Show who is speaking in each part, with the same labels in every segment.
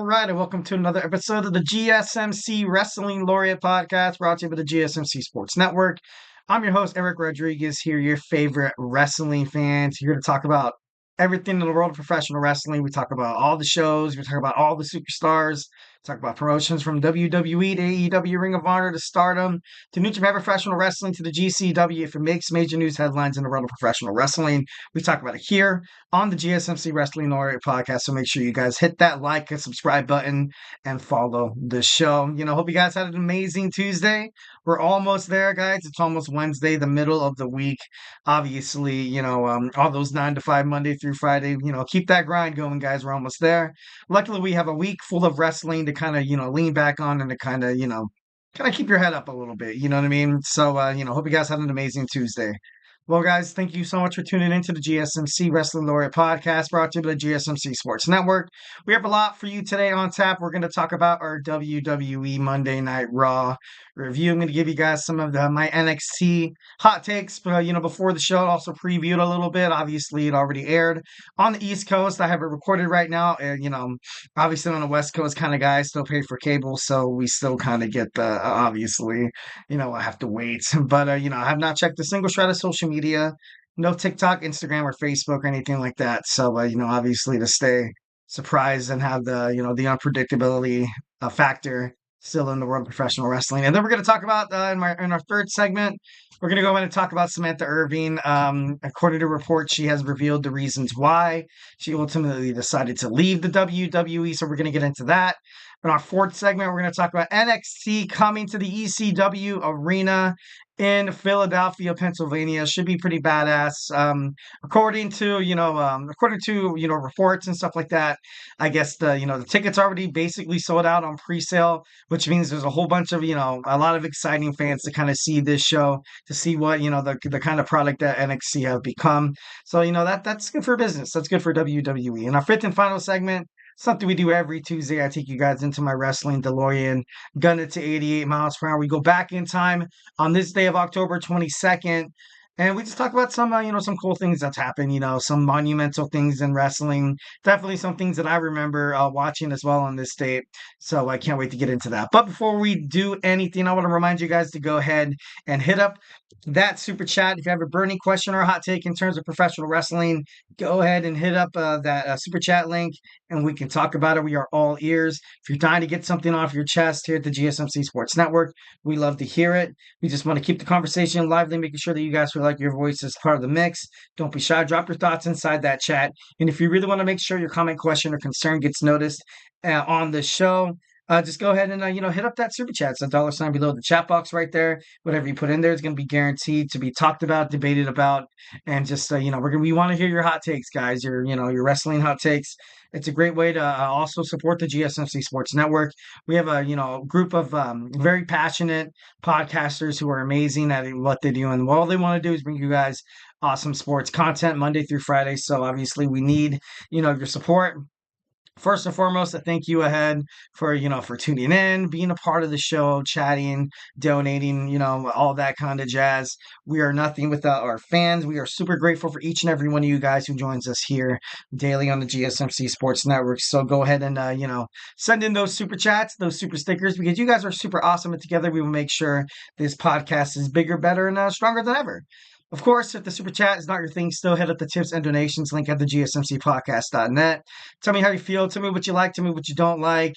Speaker 1: right, and welcome to another episode of the GSMC Wrestling Laureate Podcast, brought to you by the GSMC Sports Network. I'm your host, Eric Rodriguez, here, your favorite wrestling fans, here to talk about everything in the world of professional wrestling. We talk about all the shows, we talk about all the superstars, talk about promotions from WWE to AEW, Ring of Honor to Stardom, to New Japan Professional Wrestling to the GCW. If it makes major news headlines in the world of professional wrestling, we talk about it here on the GSMC Wrestling Laureate Podcast. So make sure you guys hit that like and subscribe button and follow the show. Hope you guys had an amazing Tuesday. We're almost there, guys. It's almost Wednesday, the middle of the week. Obviously, all those 9 to 5, Monday through Friday, keep that grind going, guys. We're almost there. Luckily, we have a week full of wrestling to kind of, lean back on and to kind of, keep your head up a little bit. You know what I mean? So, hope you guys had an amazing Tuesday. Well, guys, thank you so much for tuning into the GSMC Wrestling Laureate Podcast, brought to you by the GSMC Sports Network. We have a lot for you today on tap. We're going to talk about our WWE Monday Night RAW review. I'm going to give you guys some of my NXT hot takes, before the show. Also previewed a little bit. Obviously, it already aired on the East Coast. I have it recorded right now. Obviously on the West Coast kind of guy, still pay for cable, so we still kind of get the, obviously, I have to wait. But, I have not checked a single shred of social media, no TikTok, Instagram, or Facebook or anything like that. So, obviously to stay surprised and have the, the unpredictability factor still in the world of professional wrestling. And then we're going to talk about, in our third segment, we're going to go in and talk about Samantha Irvin. According to reports, she has revealed the reasons why she ultimately decided to leave the WWE. So we're going to get into that. In our fourth segment, we're going to talk about NXT coming to the ECW arena in Philadelphia, Pennsylvania. Should be pretty badass. According to reports and stuff like that, I guess the tickets already basically sold out on pre-sale, which means there's a whole bunch of, a lot of exciting fans to kind of see this show, to see what, the kind of product that NXT have become. So, that's good for business. That's good for WWE. In our fifth and final segment, something we do every Tuesday, I take you guys into my wrestling DeLorean, gun it to 88 miles per hour. We go back in time on this day of October 22nd, and we just talk about some, some cool things that's happened, some monumental things in wrestling. Definitely some things that I remember watching as well on this date. So I can't wait to get into that. But before we do anything, I want to remind you guys to go ahead and hit up that super chat. If you have a burning question or a hot take in terms of professional wrestling, go ahead and hit up that super chat link and we can talk about it. We are all ears. If you're dying to get something off your chest here at the GSMC Sports Network, we love to hear it. We just want to keep the conversation lively, making sure that you guys feel like your voice is part of the mix. Don't be shy. Drop your thoughts inside that chat. And if you really want to make sure your comment, question, or concern gets noticed on the show, just go ahead and, hit up that super chat. It's a $sign below the chat box right there. Whatever you put in there is going to be guaranteed to be talked about, debated about, and just, we want to hear your hot takes, guys, your wrestling hot takes. It's a great way to also support the GSMC Sports Network. We have a, group of very passionate podcasters who are amazing at what they do. And all they want to do is bring you guys awesome sports content Monday through Friday. So obviously we need, your support. First and foremost, I thank you ahead for tuning in, being a part of the show, chatting, donating, all that kind of jazz. We are nothing without our fans. We are super grateful for each and every one of you guys who joins us here daily on the GSMC Sports Network. So go ahead and, send in those super chats, those super stickers, because you guys are super awesome. And together we will make sure this podcast is bigger, better, and stronger than ever. Of course, if the super chat is not your thing, still hit up the tips and donations link at the gsmcpodcast.net. Tell me how you feel. Tell me what you like. Tell me what you don't like.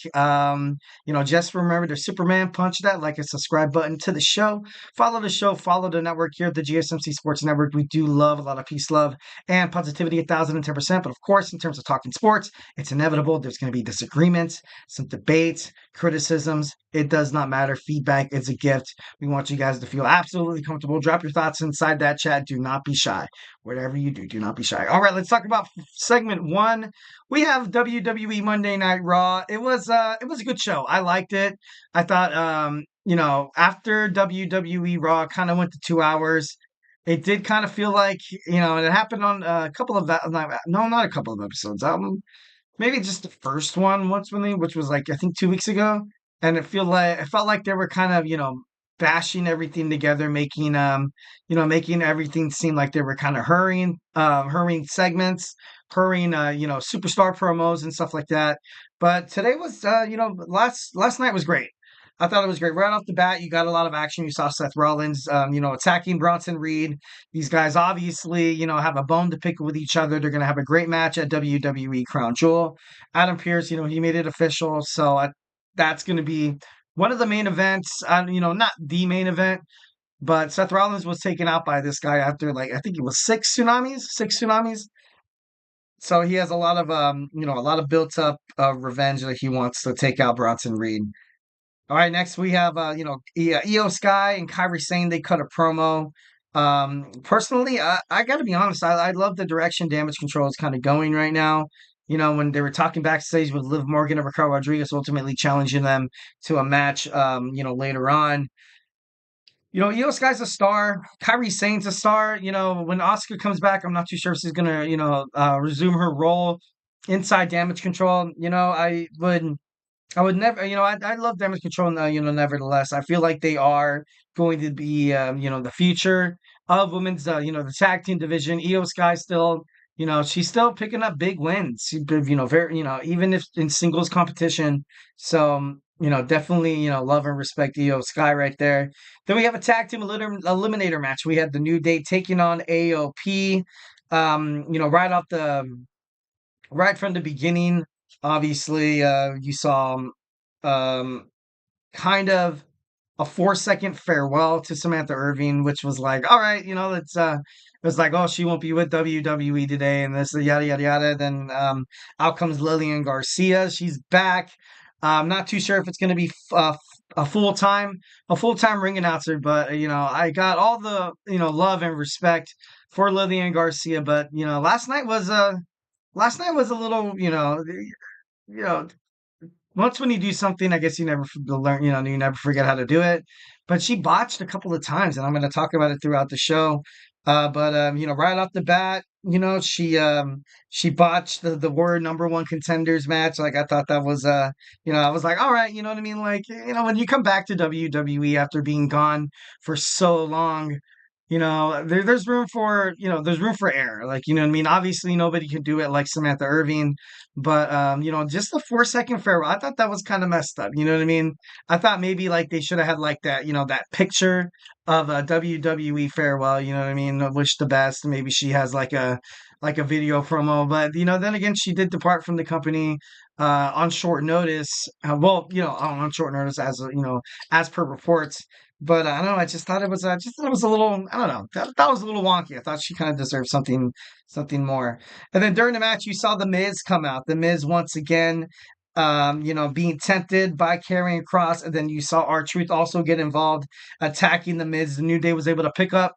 Speaker 1: Just remember to Superman punch that like and subscribe button to the show. Follow the show. Follow the network here at the GSMC Sports Network. We do love a lot of peace, love, and positivity 1,010%. But of course, in terms of talking sports, it's inevitable. There's going to be disagreements, some debates, criticisms. It does not matter. Feedback is a gift. We want you guys to feel absolutely comfortable. Drop your thoughts inside that chat. Do not be shy. Whatever you do not be shy. All right, let's talk about segment one. We have WWE Monday Night Raw. It was a good show. I liked it. I thought, after WWE Raw kind of went to 2 hours, it did kind of feel like, and it happened on a couple of not a couple of episodes. Maybe just the first one which was like I think 2 weeks ago, and it felt like they were kind of bashing everything together, making everything seem like they were kind of hurrying segments, purring, superstar promos and stuff like that. But today was, last night was great. I thought it was great. Right off the bat, you got a lot of action. You saw Seth Rollins, attacking Bronson Reed. These guys obviously, have a bone to pick with each other. They're going to have a great match at WWE Crown Jewel. Adam Pearce, he made it official. So that's going to be one of the main events. Not the main event, but Seth Rollins was taken out by this guy after I think it was six tsunamis. So he has a lot of a lot of built up revenge that he wants to take out Bronson Reed. All right, next we have Io Sky and Kairi Sane. They cut a promo. Personally, I got to be honest. I love the direction Damage Control is kind of going right now. When they were talking backstage with Liv Morgan and Raquel Rodriguez, ultimately challenging them to a match. Later on. Io Sky's a star. Kairi Sane's a star. When Asuka comes back, I'm not too sure if she's gonna, resume her role inside Damage Control. I would never, I love Damage Control, nevertheless. I feel like they are going to be, the future of women's, the tag team division. Io Sky still, she's still picking up big wins, very, even if in singles competition. So, definitely, love and respect Io Sky right there. Then we have a tag team eliminator match. We had the New Day taking on AOP, right from the beginning. Obviously, you saw kind of a 4-second farewell to Samantha Irvin, which was like, all right, it was like, oh, she won't be with WWE today, and this yada yada yada. Then out comes Lillian Garcia. She's back. I'm not too sure if it's going to be a full-time ring announcer, but I got all the love and respect for Lillian Garcia. But last night was a little you know once when you do something, I guess you never learn, you never forget how to do it. But she botched a couple of times, and I'm going to talk about it throughout the show. But right off the bat, she botched the word number one contenders match. Like I thought that was I was like, all right, you know what I mean? Like, when you come back to WWE after being gone for so long, there's room for error. Like, you know what I mean? Obviously nobody can do it like Samantha Irvin, but just the 4-second farewell, I thought that was kind of messed up. You know what I mean? I thought maybe like they should have had like that, that picture of a WWE farewell, you know what I mean? Wish the best. Maybe she has like a video promo, but then again, she did depart from the company on short notice. On short notice as per reports. But I don't know. I just thought it was a little. I don't know. That was a little wonky. I thought she kind of deserved something more. And then during the match, you saw the Miz come out. The Miz once again, being tempted by carrying Cross, and then you saw R-Truth also get involved, attacking the Miz. The New Day was able to pick up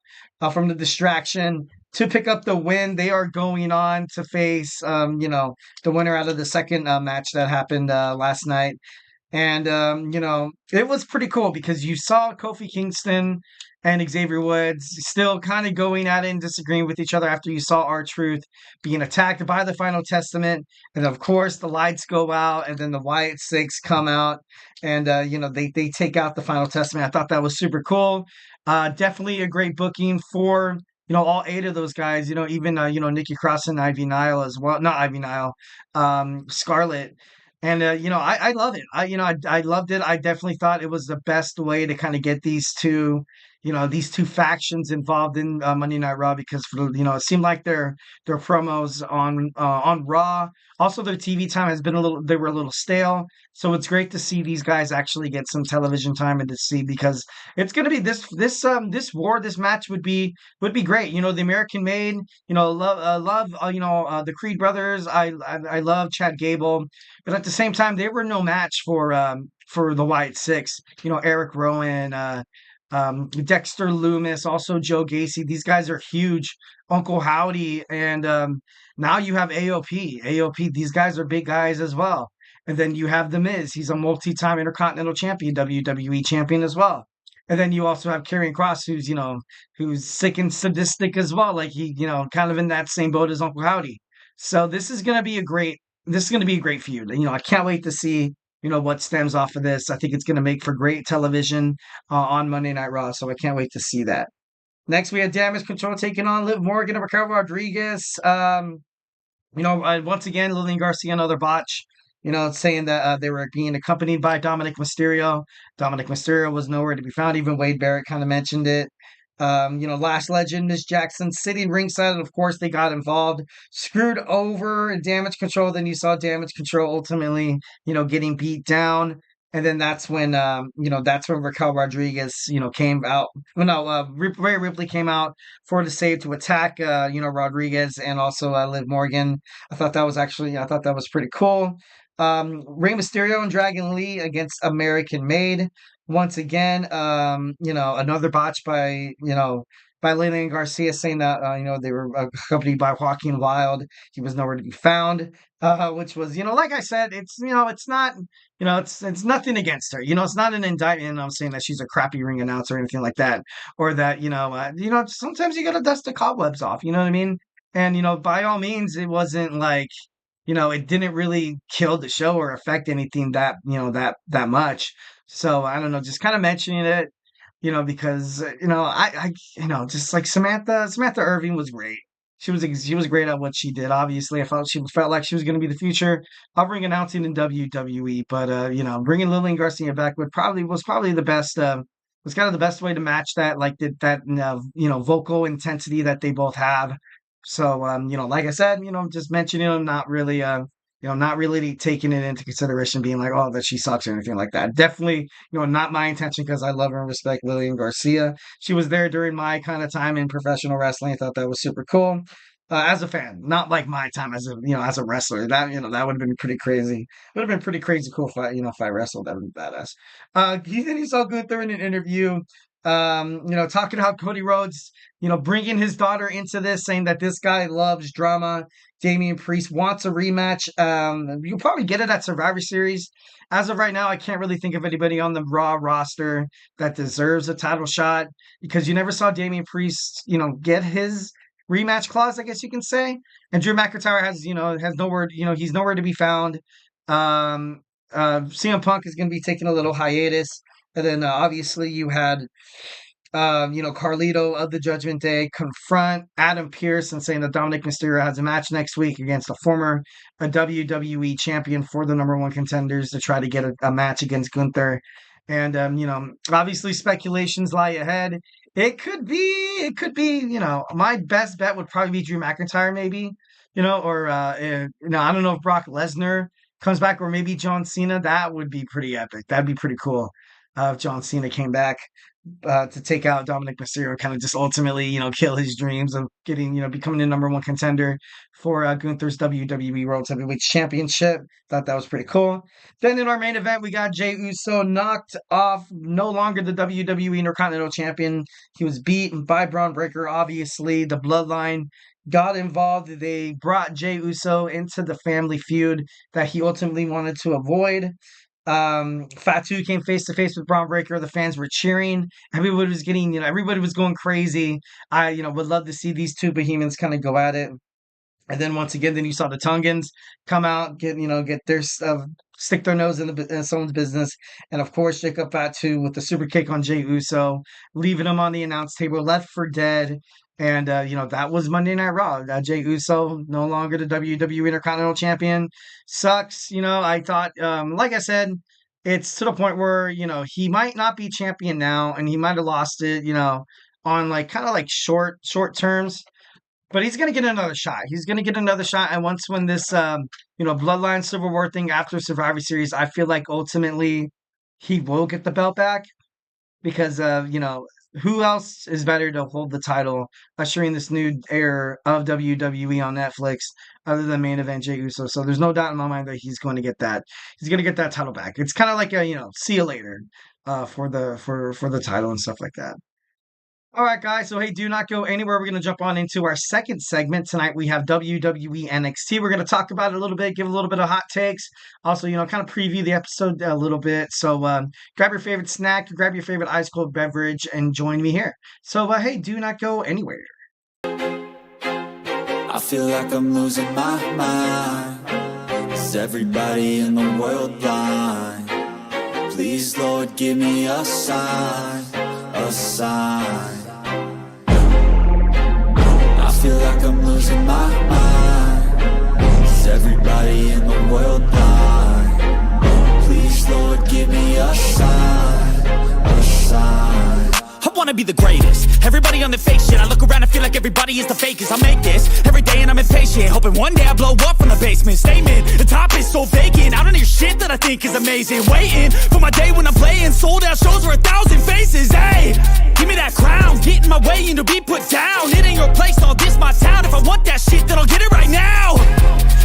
Speaker 1: from the distraction to pick up the win. They are going on to face, the winner out of the second match that happened last night. And, it was pretty cool because you saw Kofi Kingston and Xavier Woods still kind of going at it and disagreeing with each other after you saw R-Truth being attacked by the Final Testament. And of course, the lights go out, and then the Wyatt Sicks come out, and, they take out the Final Testament. I thought that was super cool. Definitely a great booking for, all 8 of those guys, even, Nikki Cross and Ivy Nile as well. Not Ivy Nile, Scarlett. And I love it. I loved it. I definitely thought it was the best way to kind of get these two factions involved in Monday Night Raw, because it seemed like their promos on Raw, also their TV time has been they were a little stale. So it's great to see these guys actually get some television time and to see, because it's going to be this match would be great. The American Made, love the Creed brothers. I love Chad Gable, but at the same time they were no match for the Wyatt Sicks. Eric Rowan, Dexter Loomis, also Joe Gacy. These guys are huge. Uncle Howdy, and now you have AOP. AOP. These guys are big guys as well. And then you have The Miz. He's a multi-time Intercontinental Champion, WWE Champion as well. And then you also have Karrion Kross, who's sick and sadistic as well. Like he, kind of in that same boat as Uncle Howdy. So this is going to be a great feud. I can't wait to see what stems off of this. I think it's going to make for great television on Monday Night Raw, so I can't wait to see that. Next, we had Damage Control taking on Liv Morgan and Raquel Rodriguez. Once again, Lillian Garcia, another botch, saying that they were being accompanied by Dominic Mysterio. Dominic Mysterio was nowhere to be found. Even Wade Barrett kind of mentioned it. Lash legend Miss Jackson sitting ringside, and of course they got involved, screwed over Damage Control. Then you saw Damage Control ultimately, getting beat down. And then that's when Raquel Rodriguez, came out. Well, no, Rhea Ripley came out for the save to attack, Rodriguez and also Liv Morgan. I thought that was pretty cool. Rey Mysterio and Dragon Lee against American Made. Once again, another botch by Lillian Garcia saying that, they were accompanied by Joaquin Wild. He was nowhere to be found, which was, like I said, it's not, it's nothing against her. It's not an indictment. I'm saying that she's a crappy ring announcer or anything like that, or that, sometimes you got to dust the cobwebs off. You know what I mean? And, by all means, it wasn't like, it didn't really kill the show or affect anything that much. So I don't know, just kind of mentioning it, because just like Samantha Irvin was great. She was great at what she did. Obviously, she felt like she was going to be the future of ring announcing in WWE. But bringing Lillian Garcia back was probably the best. Was kind of the best way to match that, like that vocal intensity that they both have. So like I said, just mentioning, not really taking it into consideration, being like, oh, that she sucks or anything like that. Definitely, not my intention, because I love and respect Lillian Garcia. She was there during my kind of time in professional wrestling. I thought that was super cool. As a fan, not like my time as a wrestler. That that would have been pretty crazy. Would have been pretty crazy cool if I wrestled. That would be badass. Then you saw Gunther in an interview, talking about Cody Rhodes, bringing his daughter into this, saying that this guy loves drama. Damian Priest wants a rematch. You'll probably get it at Survivor Series. As of right now, I can't really think of anybody on the Raw roster that deserves a title shot, because you never saw Damian Priest, get his rematch clause, I guess you can say. And Drew McIntyre has nowhere, he's nowhere to be found. CM Punk is going to be taking a little hiatus. And then obviously you had Carlito of the Judgment Day confront Adam Pearce and saying that Dominic Mysterio has a match next week against a former WWE champion for the number 1 contenders to try to get a match against Gunther. And, obviously speculations lie ahead. It could be, my best bet would probably be Drew McIntyre, maybe, or, I don't know if Brock Lesnar comes back, or maybe John Cena. That would be pretty epic. That'd be pretty cool. If John Cena came back to take out Dominic Mysterio, kind of just ultimately, kill his dreams of getting, becoming the number 1 contender for Gunther's WWE World Heavyweight Championship. Thought that was pretty cool. Then in our main event, we got Jey Uso knocked off, no longer the WWE Intercontinental Champion. He was beaten by Bron Breakker. Obviously, the Bloodline got involved. They brought Jey Uso into the family feud that he ultimately wanted to avoid. Fatu came face to face with Bron Breakker. The fans were cheering. Everybody was everybody was going crazy. I, would love to see these two behemoths kind of go at it. And then once again, then you saw the Tongans come out, get their stuff, stick their nose in someone's business. And of course, Jacob Fatu with the super kick on Jey Uso, leaving him on the announce table, left for dead. And, that was Monday Night Raw. Jey Uso, no longer the WWE Intercontinental Champion. Sucks. I thought, like I said, it's to the point where, he might not be champion now, and he might have lost it, on kind of short terms. But he's going to get another shot. He's going to get another shot. And when this, Bloodline Civil War thing after Survivor Series, I feel like ultimately he will get the belt back, because, who else is better to hold the title, ushering this new era of WWE on Netflix, other than main event Jey Uso? So there's no doubt in my mind that he's going to get that. He's going to get that title back. It's kind of like a, see you later, for the title and stuff like that. All right, guys. So, hey, do not go anywhere. We're going to jump on into our second segment. Tonight, we have WWE NXT. We're going to talk about it a little bit, give a little bit of hot takes. Also, kind of preview the episode a little bit. So, grab your favorite snack, grab your favorite ice cold beverage, and join me here. So, hey, do not go anywhere.
Speaker 2: I feel like I'm losing my mind. Is everybody in the world blind? Please, Lord, give me a sign, a sign. I feel like I'm losing my mind. Is everybody in the world blind? Please, Lord, give me a sign, a sign.
Speaker 3: I wanna be the greatest. Everybody on the fake shit. I look around and feel like everybody is the fakest. I make this every day and I'm impatient, hoping one day I blow up from the basement. Statement, the top is so vacant. I don't hear shit that I think is amazing. Waiting for my day when I'm playing sold out shows for 1,000 faces. Hey, give me that crown, get in my way and to be put down. It ain't your place, all this my town. If I want that shit, then I'll get it right now.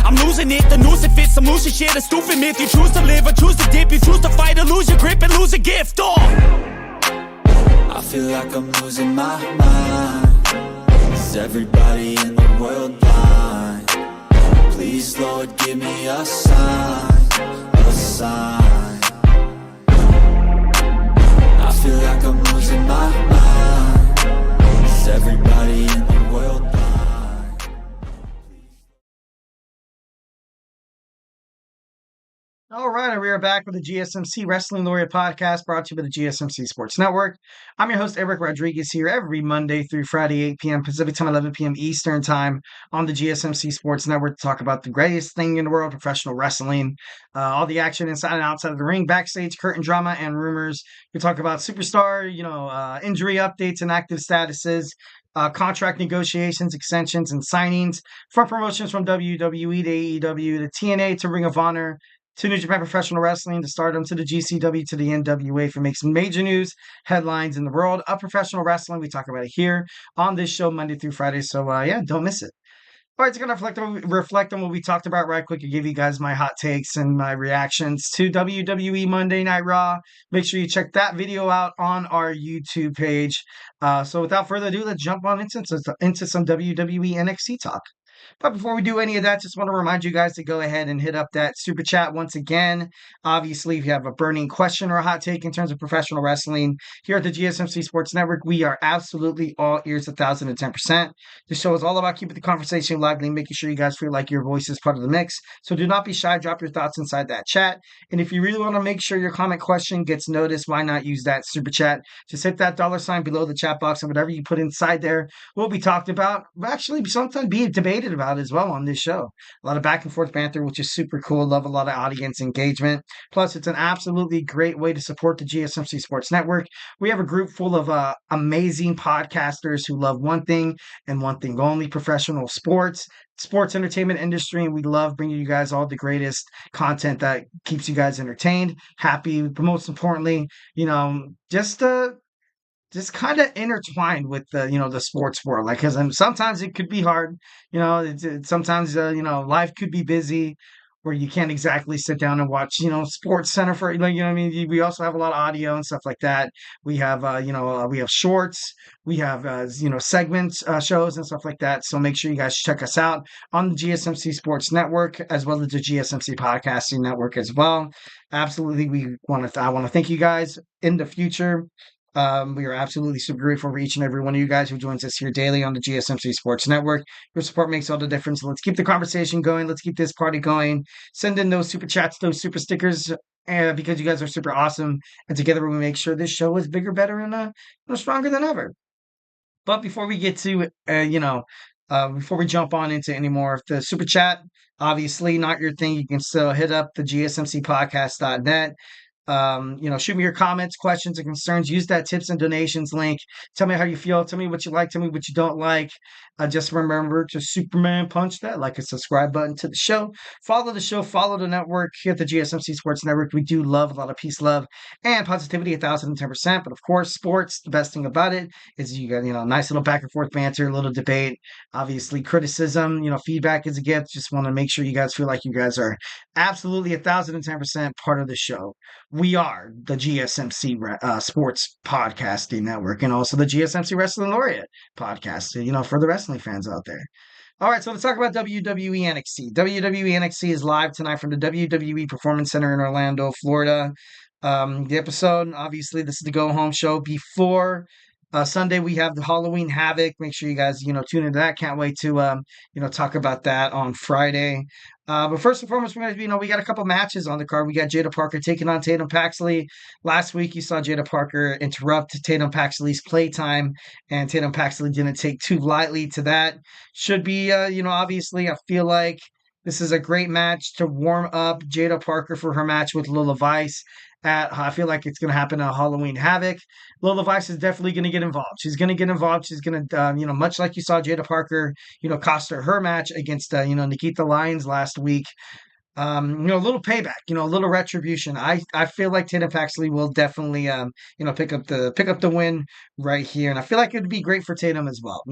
Speaker 3: I'm losing it, the noose it fits. I'm losing shit, a stupid myth. You choose to live or choose to dip. You choose to fight or lose your grip and lose a gift.
Speaker 2: I feel like I'm losing my mind. Is everybody in the world blind? Please, Lord, give me a sign, a sign. I feel like I'm losing my mind. Is everybody in the world blind?
Speaker 1: All right, we are back with the GSMC Wrestling Laureate Podcast, brought to you by the GSMC Sports Network. I'm your host, Eric Rodriguez, here every Monday through Friday, 8 p.m. Pacific Time, 11 p.m. Eastern Time on the GSMC Sports Network to talk about the greatest thing in the world, professional wrestling, all the action inside and outside of the ring, backstage, curtain drama, and rumors. We talk about superstar, injury updates and active statuses, contract negotiations, extensions, and signings, from promotions from WWE to AEW to TNA to Ring of Honor, to New Japan Professional Wrestling, to Stardom, to the GCW, to the NWA, for makes major news, headlines in the world of professional wrestling. We talk about it here on this show Monday through Friday. So, don't miss it. All right, it's going to reflect on what we talked about right quick and give you guys my hot takes and my reactions to WWE Monday Night Raw. Make sure you check that video out on our YouTube page. So without further ado, let's jump on into some WWE NXT talk. But before we do any of that, just want to remind you guys to go ahead and hit up that super chat once again. Obviously, if you have a burning question or a hot take in terms of professional wrestling here at the GSMC Sports Network, we are absolutely all ears, 1,010%. The show is all about keeping the conversation lively, making sure you guys feel like your voice is part of the mix. So do not be shy. Drop your thoughts inside that chat. And if you really want to make sure your comment question gets noticed, why not use that super chat? Just hit that $sign below the chat box, and whatever you put inside there will be talked about. Actually, sometimes be debated about as well on this show. A lot of back and forth banter, which is super cool. Love a lot of audience engagement. Plus, it's an absolutely great way to support the GSMC Sports Network. We have a group full of amazing podcasters who love one thing and one thing only: professional sports entertainment industry. And we love bringing you guys all the greatest content that keeps you guys entertained, happy, but most importantly, just kind of intertwined with the sports world, like, because sometimes it could be hard, sometimes life could be busy where you can't exactly sit down and watch Sports Center for, like, what I mean. We also have a lot of audio and stuff like that. We have we have shorts, we have segments, shows and stuff like that. So make sure you guys check us out on the GSMC Sports Network, as well as the GSMC Podcasting Network as well. Absolutely, I want to thank you guys in the future. We are absolutely super grateful for each and every one of you guys who joins us here daily on the GSMC Sports Network. Your support makes all the difference. Let's keep the conversation going. Let's keep this party going. Send in those super chats, those super stickers, because you guys are super awesome. And together we make sure this show is bigger, better, and stronger than ever. But before we get to, before we jump on into any more of the super chat, obviously not your thing. You can still hit up the gsmcpodcast.net. Shoot me your comments, questions, and concerns. Use that tips and donations link. Tell me how you feel. Tell me what you like. Tell me what you don't like. Just remember to Superman punch that like and subscribe button to the show. Follow the show. Follow the network here at the GSMC Sports Network. We do love a lot of peace, love, and positivity, 1,010%. But of course, sports, the best thing about it is you got, nice little back and forth banter, a little debate. Obviously, criticism, feedback is a gift. Just want to make sure you guys feel like you guys are absolutely 1,010% part of the show. We are the GSMC Sports Podcasting Network, and also the GSMC Wrestling Laureate Podcast, for the wrestling fans out there. All right, so let's talk about WWE NXT. WWE NXT is live tonight from the WWE Performance Center in Orlando, Florida. The episode, obviously, this is the go-home show. Before Sunday, we have the Halloween Havoc. Make sure you guys, tune into that. Can't wait to, talk about that on Friday. But first and foremost, we got a couple matches on the card. We got Jada Parker taking on Tatum Paxley. Last week, you saw Jada Parker interrupt Tatum Paxley's playtime, and Tatum Paxley didn't take too lightly to that. Should be, obviously, I feel like This is a great match to warm up Jada Parker for her match with Lola Vice. I feel like it's going to happen at Halloween Havoc. Lola Vice is definitely going to get involved. She's going to get involved. She's going to, much like you saw Jada Parker, cost her match against, Nikita Lyons last week. A little payback, a little retribution. I feel like Tatum Paxley will definitely, pick up the win right here, and I feel like it'd be great for Tatum as well.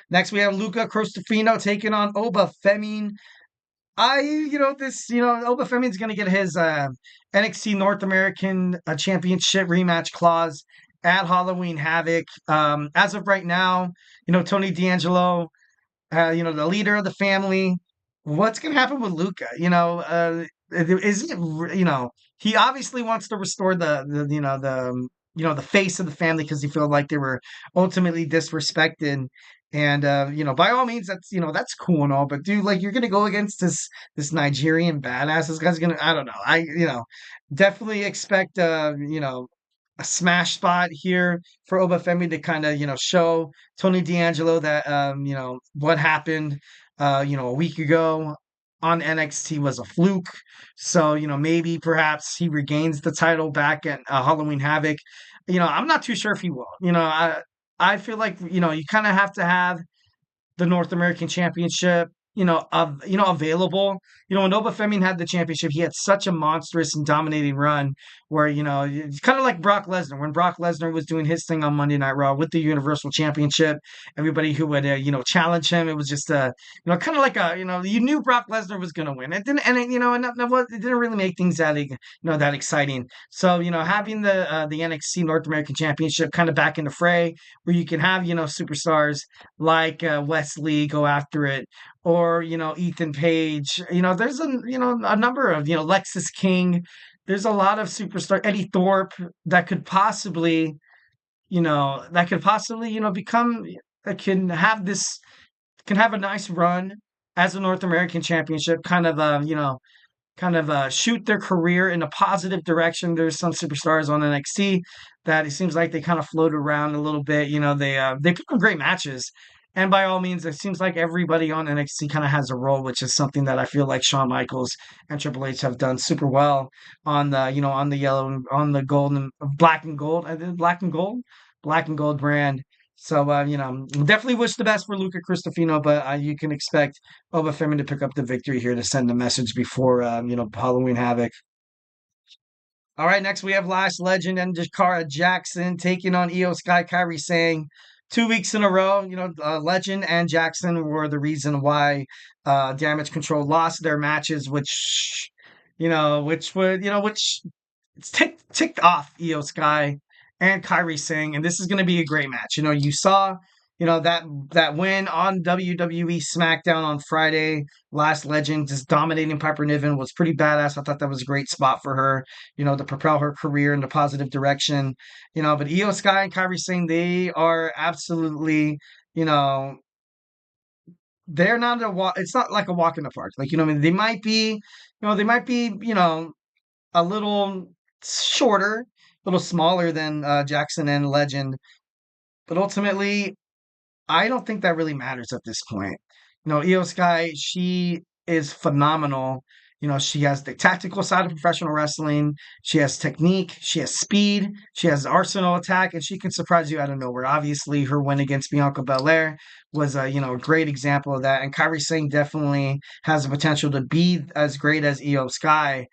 Speaker 1: Next we have Luca Crostofino taking on Oba Femi. Oba Femi's going to get his NXT North American Championship rematch clause at Halloween Havoc. As of right now, Tony D'Angelo, the leader of the family. What's going to happen with Luca? Is it, he obviously wants to restore the face of the family because he felt like they were ultimately disrespected. And by all means, that's cool and all, but dude, like you're gonna go against this Nigerian badass. This guy's gonna, I don't know. Definitely expect a smash spot here for Obafemi to kind of, show Tony D'Angelo that what happened a week ago on NXT was a fluke. So, maybe perhaps he regains the title back at Halloween Havoc. I'm not too sure if he will. I feel like, you kind of have to have the North American Championship, available. When Obafemi had the championship, he had such a monstrous and dominating run where, it's kind of like Brock Lesnar. When Brock Lesnar was doing his thing on Monday Night Raw with the Universal Championship, everybody who would, challenge him, it was just, kind of like you knew Brock Lesnar was going to win. It didn't, it didn't really make things that exciting. So, having the NXT North American Championship kind of back in the fray where you can have, superstars like Wesley go after it, or Ethan Page. There's a number of Lexus King. There's a lot of superstar Eddie Thorpe that could possibly become can have a nice run as a North American Championship, shoot their career in a positive direction. There's some superstars on NXT that it seems like they kind of float around a little bit. They put on great matches. And by all means, it seems like everybody on NXT kind of has a role, which is something that I feel like Shawn Michaels and Triple H have done super well on on the yellow, on the gold and black and gold, black and gold brand. So, definitely wish the best for Luca Cristofino, but you can expect Obafemi to pick up the victory here to send a message before, Halloween Havoc. All right, next we have Lash Legend and Jakara Jackson taking on Io Sky Kairi Sane. 2 weeks in a row, Legend and Jackson were the reason why Damage Control lost their matches, which it's ticked off Io Sky and Kairi Singh, and this is going to be a great match. You saw, that win on WWE SmackDown on Friday. Last Legend just dominating Piper Niven was pretty badass. I thought that was a great spot for her, to propel her career in a positive direction. But Io Sky and Kairi Singh, they are absolutely, they're not a walk. It's not like a walk in the park. Like, they might be, a little shorter, a little smaller than Jackson and Legend. But ultimately, I don't think that really matters at this point. Io Sky, she is phenomenal. She has the tactical side of professional wrestling. She has technique. She has speed. She has arsenal attack, and she can surprise you out of nowhere. Obviously, her win against Bianca Belair was a great example of that. And Kairi Singh definitely has the potential to be as great as Io Sky.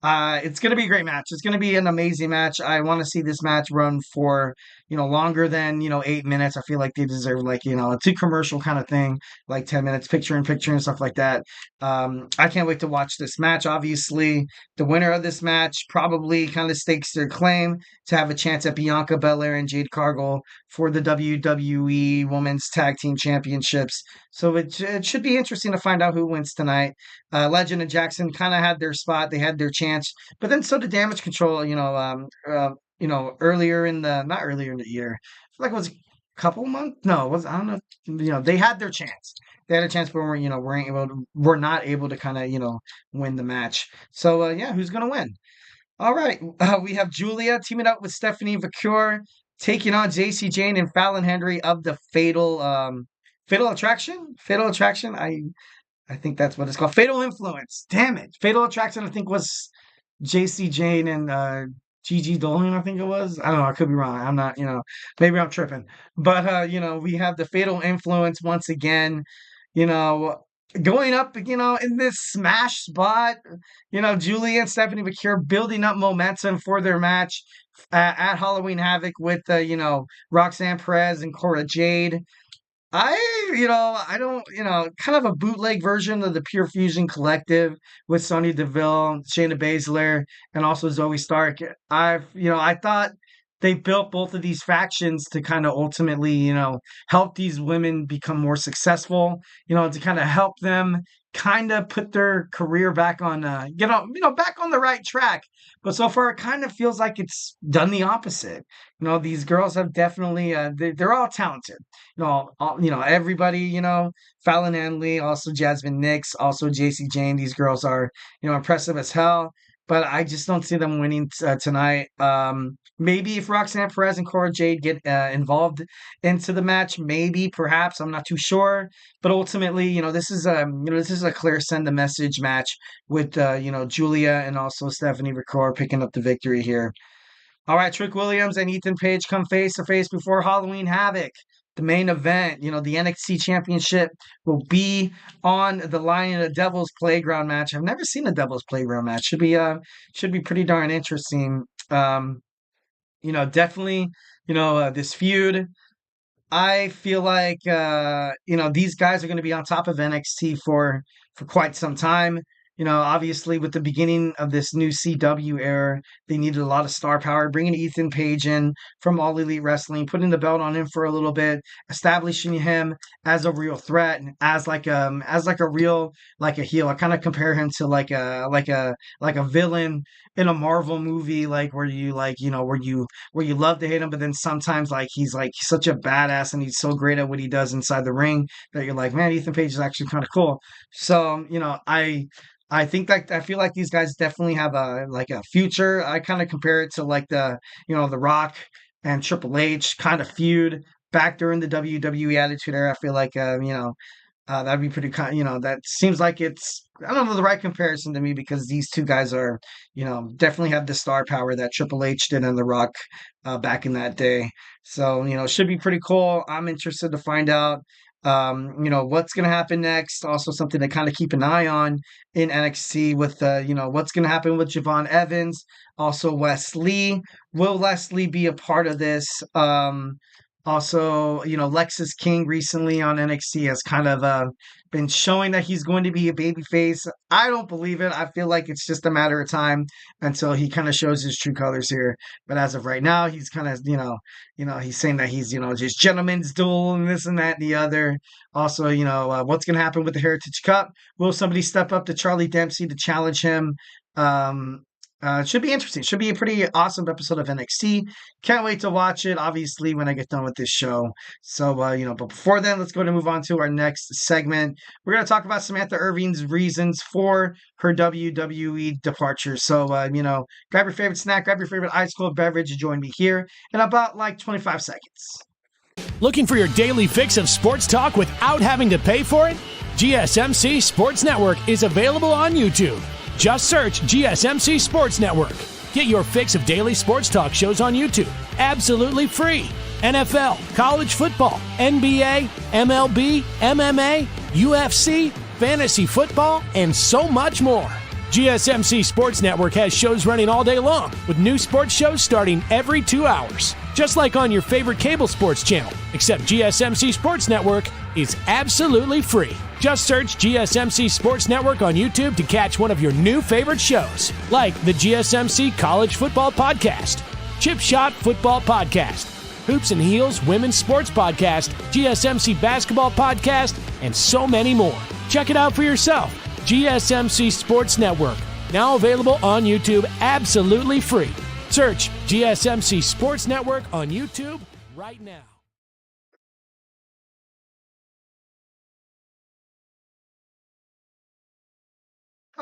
Speaker 1: It's going to be a great match. It's going to be an amazing match. I want to see this match run for, longer than, 8 minutes. I feel like they deserve a 2 commercial kind of thing, like 10 minutes, picture in picture and stuff like that. I can't wait to watch this match. Obviously, the winner of this match probably kind of stakes their claim to have a chance at Bianca Belair and Jade Cargill for the WWE Women's Tag Team Championships. So it should be interesting to find out who wins tonight. Legend and Jackson kind of had their spot. They had their chance. But then so did Damage Control, earlier in the, not earlier in the year. I feel like it was a couple months. No, I don't know. They had their chance. They had a chance, but we're not able to kind of, win the match. So, who's going to win? All right. We have Julia teaming up with Stephanie Vacure, taking on JC Jane and Fallon Henry of the Fatal Attraction. I think that's what it's called. Fatal Influence. Damn it. Fatal Attraction, I think, was JC Jane and Gigi Dolan, I think it was. I don't know. I could be wrong. I'm not, maybe I'm tripping. But, we have the Fatal Influence once again, you know, going up, in this smash spot. Julia and Stephanie McCure building up momentum for their match at Halloween Havoc with, Roxanne Perez and Cora Jade. I don't, kind of a bootleg version of the Pure Fusion Collective with Sonya Deville, Shayna Baszler, and also Zoe Stark. I thought they built both of these factions to kind of ultimately, help these women become more successful, to kind of help them kind of put their career back on, back on the right track. But so far, it kind of feels like it's done the opposite. These girls have definitely, they're all talented. Everybody, Fallon Henley, also Jasmine Nix, also JC Jane. These girls are, impressive as hell. But I just don't see them winning tonight. Maybe if Roxanne Perez and Cora Jade get involved into the match, maybe, perhaps, I'm not too sure. But ultimately, this is a clear send the message match with Julia and also Stephanie McCure picking up the victory here. All right, Trick Williams and Ethan Page come face to face before Halloween Havoc. The main event, the NXT Championship will be on the line in a Devil's Playground match. I've never seen a Devil's Playground match. Should be pretty darn interesting. Definitely, this feud. I feel like these guys are going to be on top of NXT for quite some time. Obviously with the beginning of this new CW era, they needed a lot of star power, bringing Ethan Page in from All Elite Wrestling, putting the belt on him for a little bit, establishing him as a real threat and as like a real, like a heel. I kind of compare him to like a villain in a Marvel movie, like where you where you love to hate him, but then sometimes like he's like such a badass and he's so great at what he does inside the ring that you're like, man, Ethan Page is actually kind of cool. So, I think I feel like these guys definitely have a future. I kind of compare it to like the Rock and Triple H kind of feud back during the WWE Attitude Era. I feel like that'd be pretty that seems like it's, I don't know, the right comparison to me, because these two guys are definitely have the star power that Triple H did and the Rock back in that day. So should be pretty cool. I'm interested to find out what's going to happen next. Also something to kind of keep an eye on in NXT with, what's going to happen with Javon Evans. Also Wes Lee. Will Leslie be a part of this? Also, Lexus King recently on NXT has kind of been showing that he's going to be a babyface. I don't believe it. I feel like it's just a matter of time until he kind of shows his true colors here. But as of right now, he's kind of, he's saying that he's, just gentleman's duel and this and that and the other. Also, what's going to happen with the Heritage Cup? Will somebody step up to Charlie Dempsey to challenge him? It should be interesting. Should be a pretty awesome episode of NXT. Can't wait to watch it, obviously, when I get done with this show. So, but before then, let's go to move on to our next segment. We're going to talk about Samantha Irvin's reasons for her WWE departure. So, grab your favorite snack, grab your favorite ice cold beverage, and join me here in about 25 seconds.
Speaker 4: Looking for your daily fix of sports talk without having to pay for it? GSMC Sports Network is available on YouTube. Just search GSMC Sports Network. Get your fix of daily sports talk shows on YouTube, absolutely free. NFL, college football, NBA, MLB, MMA, UFC, fantasy football, and so much more. GSMC Sports Network has shows running all day long, with new sports shows starting every 2 hours. Just like on your favorite cable sports channel, except GSMC Sports Network is absolutely free. Just search GSMC Sports Network on YouTube to catch one of your new favorite shows, like the GSMC College Football Podcast, Chip Shot Football Podcast, Hoops and Heels Women's Sports Podcast, GSMC Basketball Podcast, and so many more. Check it out for yourself. GSMC Sports Network, now available on YouTube absolutely free. Search GSMC Sports Network on YouTube right now.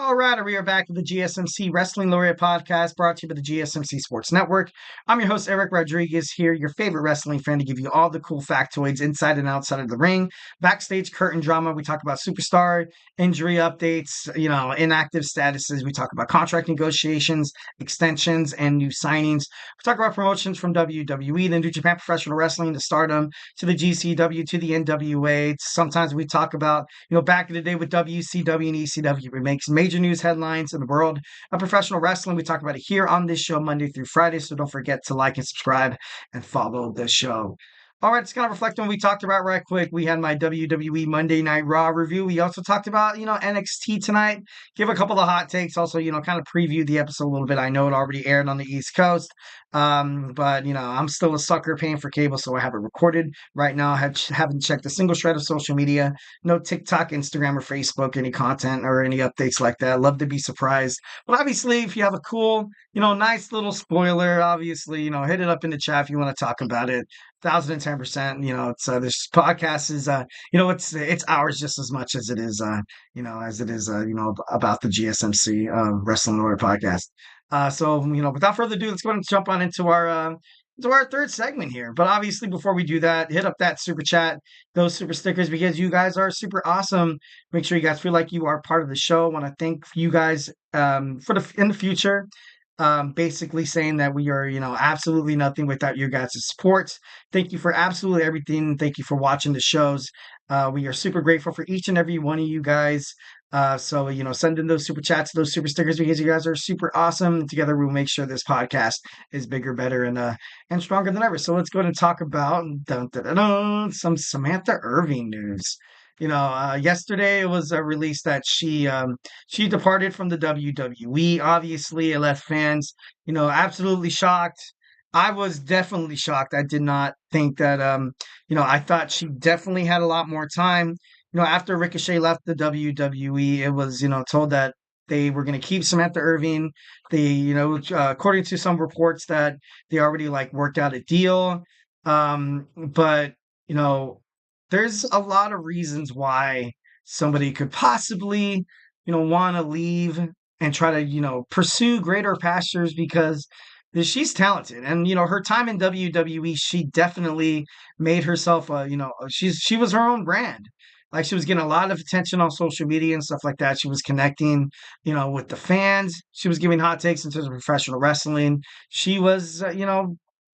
Speaker 1: All right, we are back with the GSMC Wrestling Laureate Podcast, brought to you by the GSMC Sports Network. I'm your host, Eric Rodriguez, here, your favorite wrestling fan, to give you all the cool factoids inside and outside of the ring, backstage curtain drama. We talk about superstar injury updates, inactive statuses. We talk about contract negotiations, extensions, and new signings. We talk about promotions from WWE, the New Japan Professional Wrestling, to Stardom, to the GCW, to the NWA. Sometimes we talk about, back in the day with WCW and ECW, we make major news headlines in the world of professional wrestling. We talk about it here on this show Monday through Friday, so don't forget to like and subscribe and follow the show. All right, just kind of reflect on what we talked about right quick. We had my WWE Monday Night Raw review. We also talked about, NXT tonight. Give a couple of hot takes. Also, kind of preview the episode a little bit. I know it already aired on the East Coast. But, I'm still a sucker paying for cable, so I have it recorded right now. I haven't checked a single shred of social media. No TikTok, Instagram, or Facebook, any content or any updates like that. Love to be surprised. But obviously, if you have a cool, nice little spoiler, obviously, hit it up in the chat if you want to talk about it. 1,010%. It's this podcast is it's ours just as much as it is about the GSMC Wrestling Laureate Podcast. So without further ado, let's go ahead and jump on into our third segment here. But obviously, before we do that, hit up that super chat, those super stickers, because you guys are super awesome. Make sure you guys feel like you are part of the show. I want to thank you guys in the future. Basically saying that we are, absolutely nothing without your guys' support. Thank you for absolutely everything. Thank you for watching the shows. We are super grateful for each and every one of you guys. So, send in those super chats, those super stickers, because you guys are super awesome. Together, we'll make sure this podcast is bigger, better, and stronger than ever. So let's go ahead and talk about some Samantha Irvin news. Yesterday it was released that she departed from the WWE. Obviously, it left fans, absolutely shocked. I was definitely shocked. I did not think that, I thought she definitely had a lot more time. After Ricochet left the WWE, it was, told that they were going to keep Samantha Irvin. They, according to some reports, that they already worked out a deal. But, there's a lot of reasons why somebody could possibly, want to leave and try to, pursue greater pastures, because she's talented. And, her time in WWE, she definitely made herself, she was her own brand. She was getting a lot of attention on social media and stuff like that. She was connecting, with the fans. She was giving hot takes in terms of professional wrestling. She was,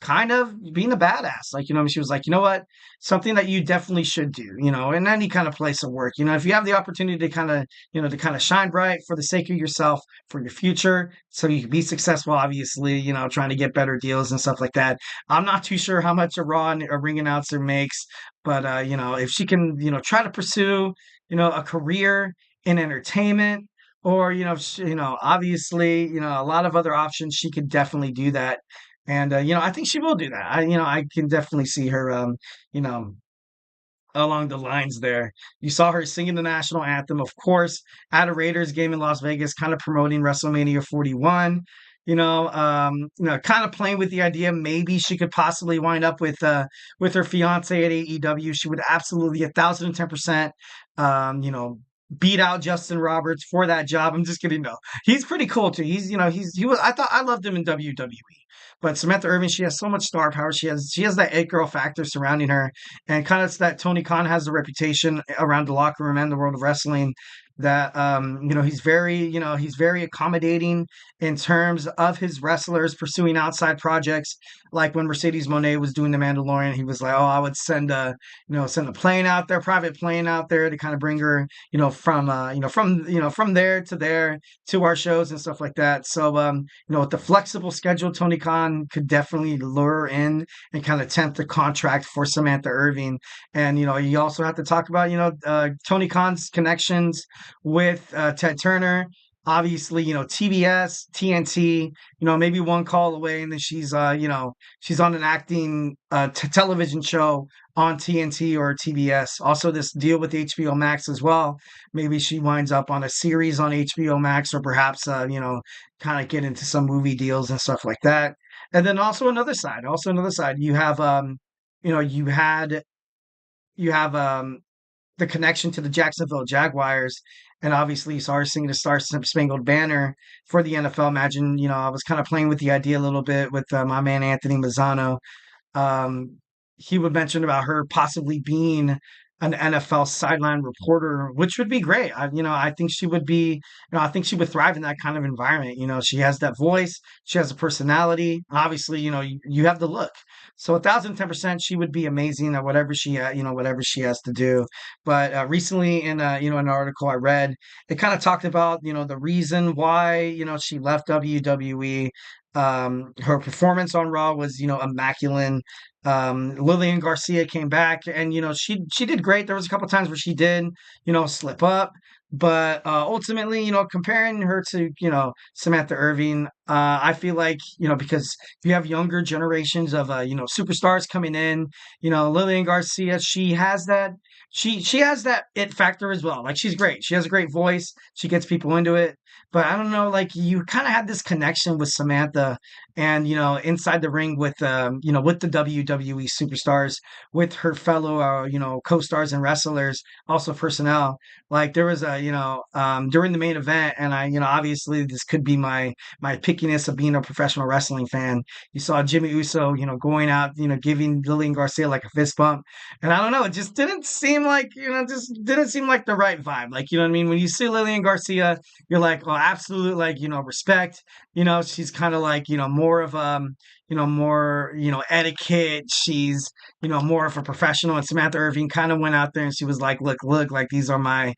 Speaker 1: kind of being a badass. She was like, you know what? Something that you definitely should do, in any kind of place of work. If you have the opportunity to kind of, shine bright for the sake of yourself, for your future, so you can be successful, obviously, trying to get better deals and stuff like that. I'm not too sure how much a Raw and a ring announcer makes, but, if she can, try to pursue, a career in entertainment, or, obviously, a lot of other options, she could definitely do that. And, I think she will do that. I can definitely see her, along the lines there. You saw her singing the national anthem, of course, at a Raiders game in Las Vegas, kind of promoting WrestleMania 41. Kind of playing with the idea maybe she could possibly wind up with her fiance at AEW. She would absolutely 1,010%, beat out Justin Roberts for that job. I'm just kidding. No, he's pretty cool too. I loved him in WWE. But Samantha Irvin, she has so much star power. She has that it girl factor surrounding her, and kind of that Tony Khan has a reputation around the locker room and the world of wrestling that he's very accommodating in terms of his wrestlers pursuing outside projects. Like when Mercedes Moné was doing The Mandalorian, he was like, "Oh, I would send a plane out there, private plane out there, to kind of bring her, from there to there to our shows and stuff like that." So, with the flexible schedule, Tony Khan could definitely lure in and kind of tempt the contract for Samantha Irvin. And you also have to talk about Tony Khan's connections with Ted Turner. Obviously, TBS, TNT, maybe one call away, and then she's on an acting television show on TNT or TBS. Also, this deal with HBO Max as well. Maybe she winds up on a series on HBO Max, or perhaps, kind of get into some movie deals and stuff like that. And then also another side, you have, you have the connection to the Jacksonville Jaguars. and obviously you saw her singing the Star Spangled Banner for the NFL. Imagine, I was kind of playing with the idea a little bit with my man Anthony Mazzano. um, he would mention about her possibly being an NFL sideline reporter, which would be great. I think she would be, I think she would thrive in that kind of environment. She has that voice, she has a personality. Obviously, you have the look. So 1,010%, she would be amazing at whatever whatever she has to do. But recently, in an article I read, it kind of talked about the reason why she left WWE. Her performance on Raw was immaculate. Lillian Garcia came back, and she did great. There was a couple times where she did slip up, but ultimately, comparing her to Samantha Irvin, I feel like because you have younger generations of superstars coming in. Lillian Garcia, she has that it factor as well. Like, she's great. She has a great voice. She gets people into it. But I don't know, like, you kind of had this connection with Samantha, and inside the ring with with the WWE superstars, with her fellow co-stars and wrestlers, also personnel. Like, there was a during the main event, and I obviously this could be my pickiness of being a professional wrestling fan. You saw Jimmy Uso going out, giving Lillian Garcia like a fist bump, and I don't know, it just didn't seem like just didn't seem like the right vibe. Like, you know what I mean? When you see Lillian Garcia, you're like, well, absolute, like, respect. She's kind of like, more of more, etiquette. She's, more of a professional. And Samantha Irvin kind of went out there and she was like, look, like, these are my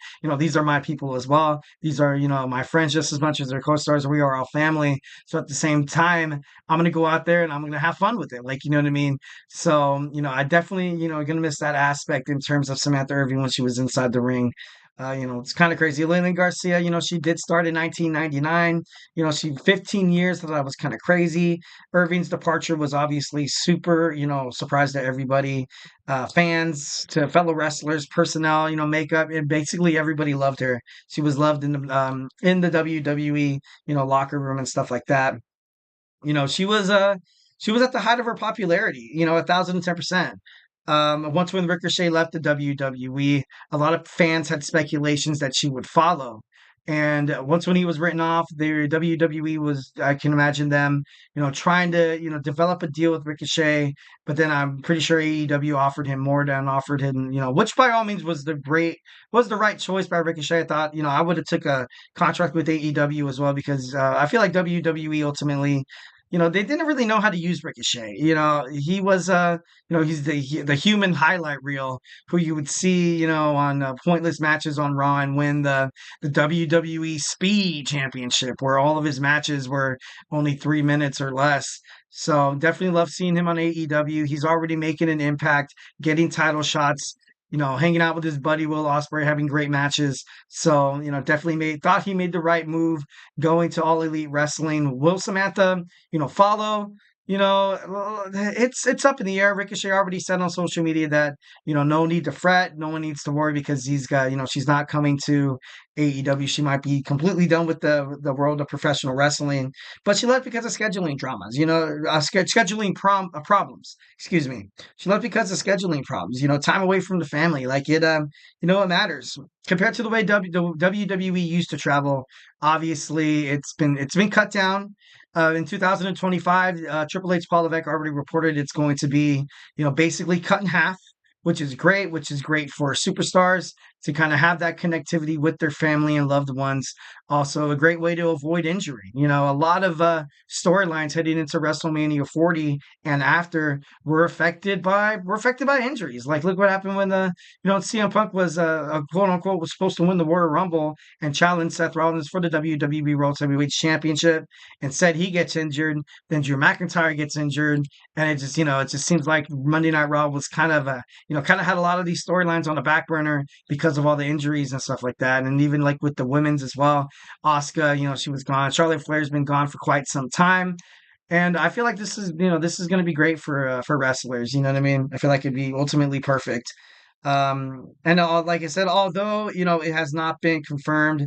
Speaker 1: people as well. These are, my friends just as much as their co-stars. We are all family. So at the same time, I'm going to go out there and I'm going to have fun with it. Like, you know what I mean? So, I definitely, going to miss that aspect in terms of Samantha Irvin when she was inside the ring. It's kind of crazy. Lillian Garcia, she did start in 1999. She 15 years. Thought that was kind of crazy. Irving's departure was obviously super, surprise to everybody, fans, to fellow wrestlers, personnel, makeup, and basically everybody loved her. She was loved in the WWE, locker room and stuff like that. She was at the height of her popularity, 1,010%. Once when Ricochet left the WWE, a lot of fans had speculations that she would follow. And once when he was written off, the WWE was, I can imagine them, trying to, develop a deal with Ricochet. But then I'm pretty sure AEW offered him more than offered him, which by all means was the right choice by Ricochet. I thought, I would have took a contract with AEW as well, because I feel like WWE ultimately, they didn't really know how to use Ricochet. He was, he's the human highlight reel who you would see, on pointless matches on Raw and win the WWE Speed Championship, where all of his matches were only 3 minutes or less. So definitely love seeing him on AEW. He's already making an impact, getting title shots, hanging out with his buddy Will Ospreay, having great matches. So, definitely thought he made the right move going to All Elite Wrestling. Will Samantha, follow? It's up in the air. Ricochet already said on social media that, no need to fret, no one needs to worry, because he's got, she's not coming to AEW. She might be completely done with the world of professional wrestling, but she left because of scheduling dramas, scheduling problems. Excuse me. She left because of scheduling problems, time away from the family. Like, it matters compared to the way the WWE used to travel. Obviously, it's been cut down. In 2025, Triple H Paul Levesque already reported it's going to be, basically cut in half, which is great for superstars to kind of have that connectivity with their family and loved ones. Also, a great way to avoid injury. A lot of storylines heading into WrestleMania 40 and after were affected by injuries. Like, look what happened when CM Punk was quote unquote was supposed to win the Royal Rumble and challenge Seth Rollins for the WWE World Heavyweight Championship. Instead, he gets injured. Then Drew McIntyre gets injured, and it just seems like Monday Night Raw was kind of had a lot of these storylines on the back burner because of all the injuries and stuff like that. And even like with the women's as well, Asuka, she was gone. Charlotte Flair's been gone for quite some time. And I feel like this is going to be great for wrestlers. You know what I mean? I feel like it'd be ultimately perfect. And like I said, although, it has not been confirmed,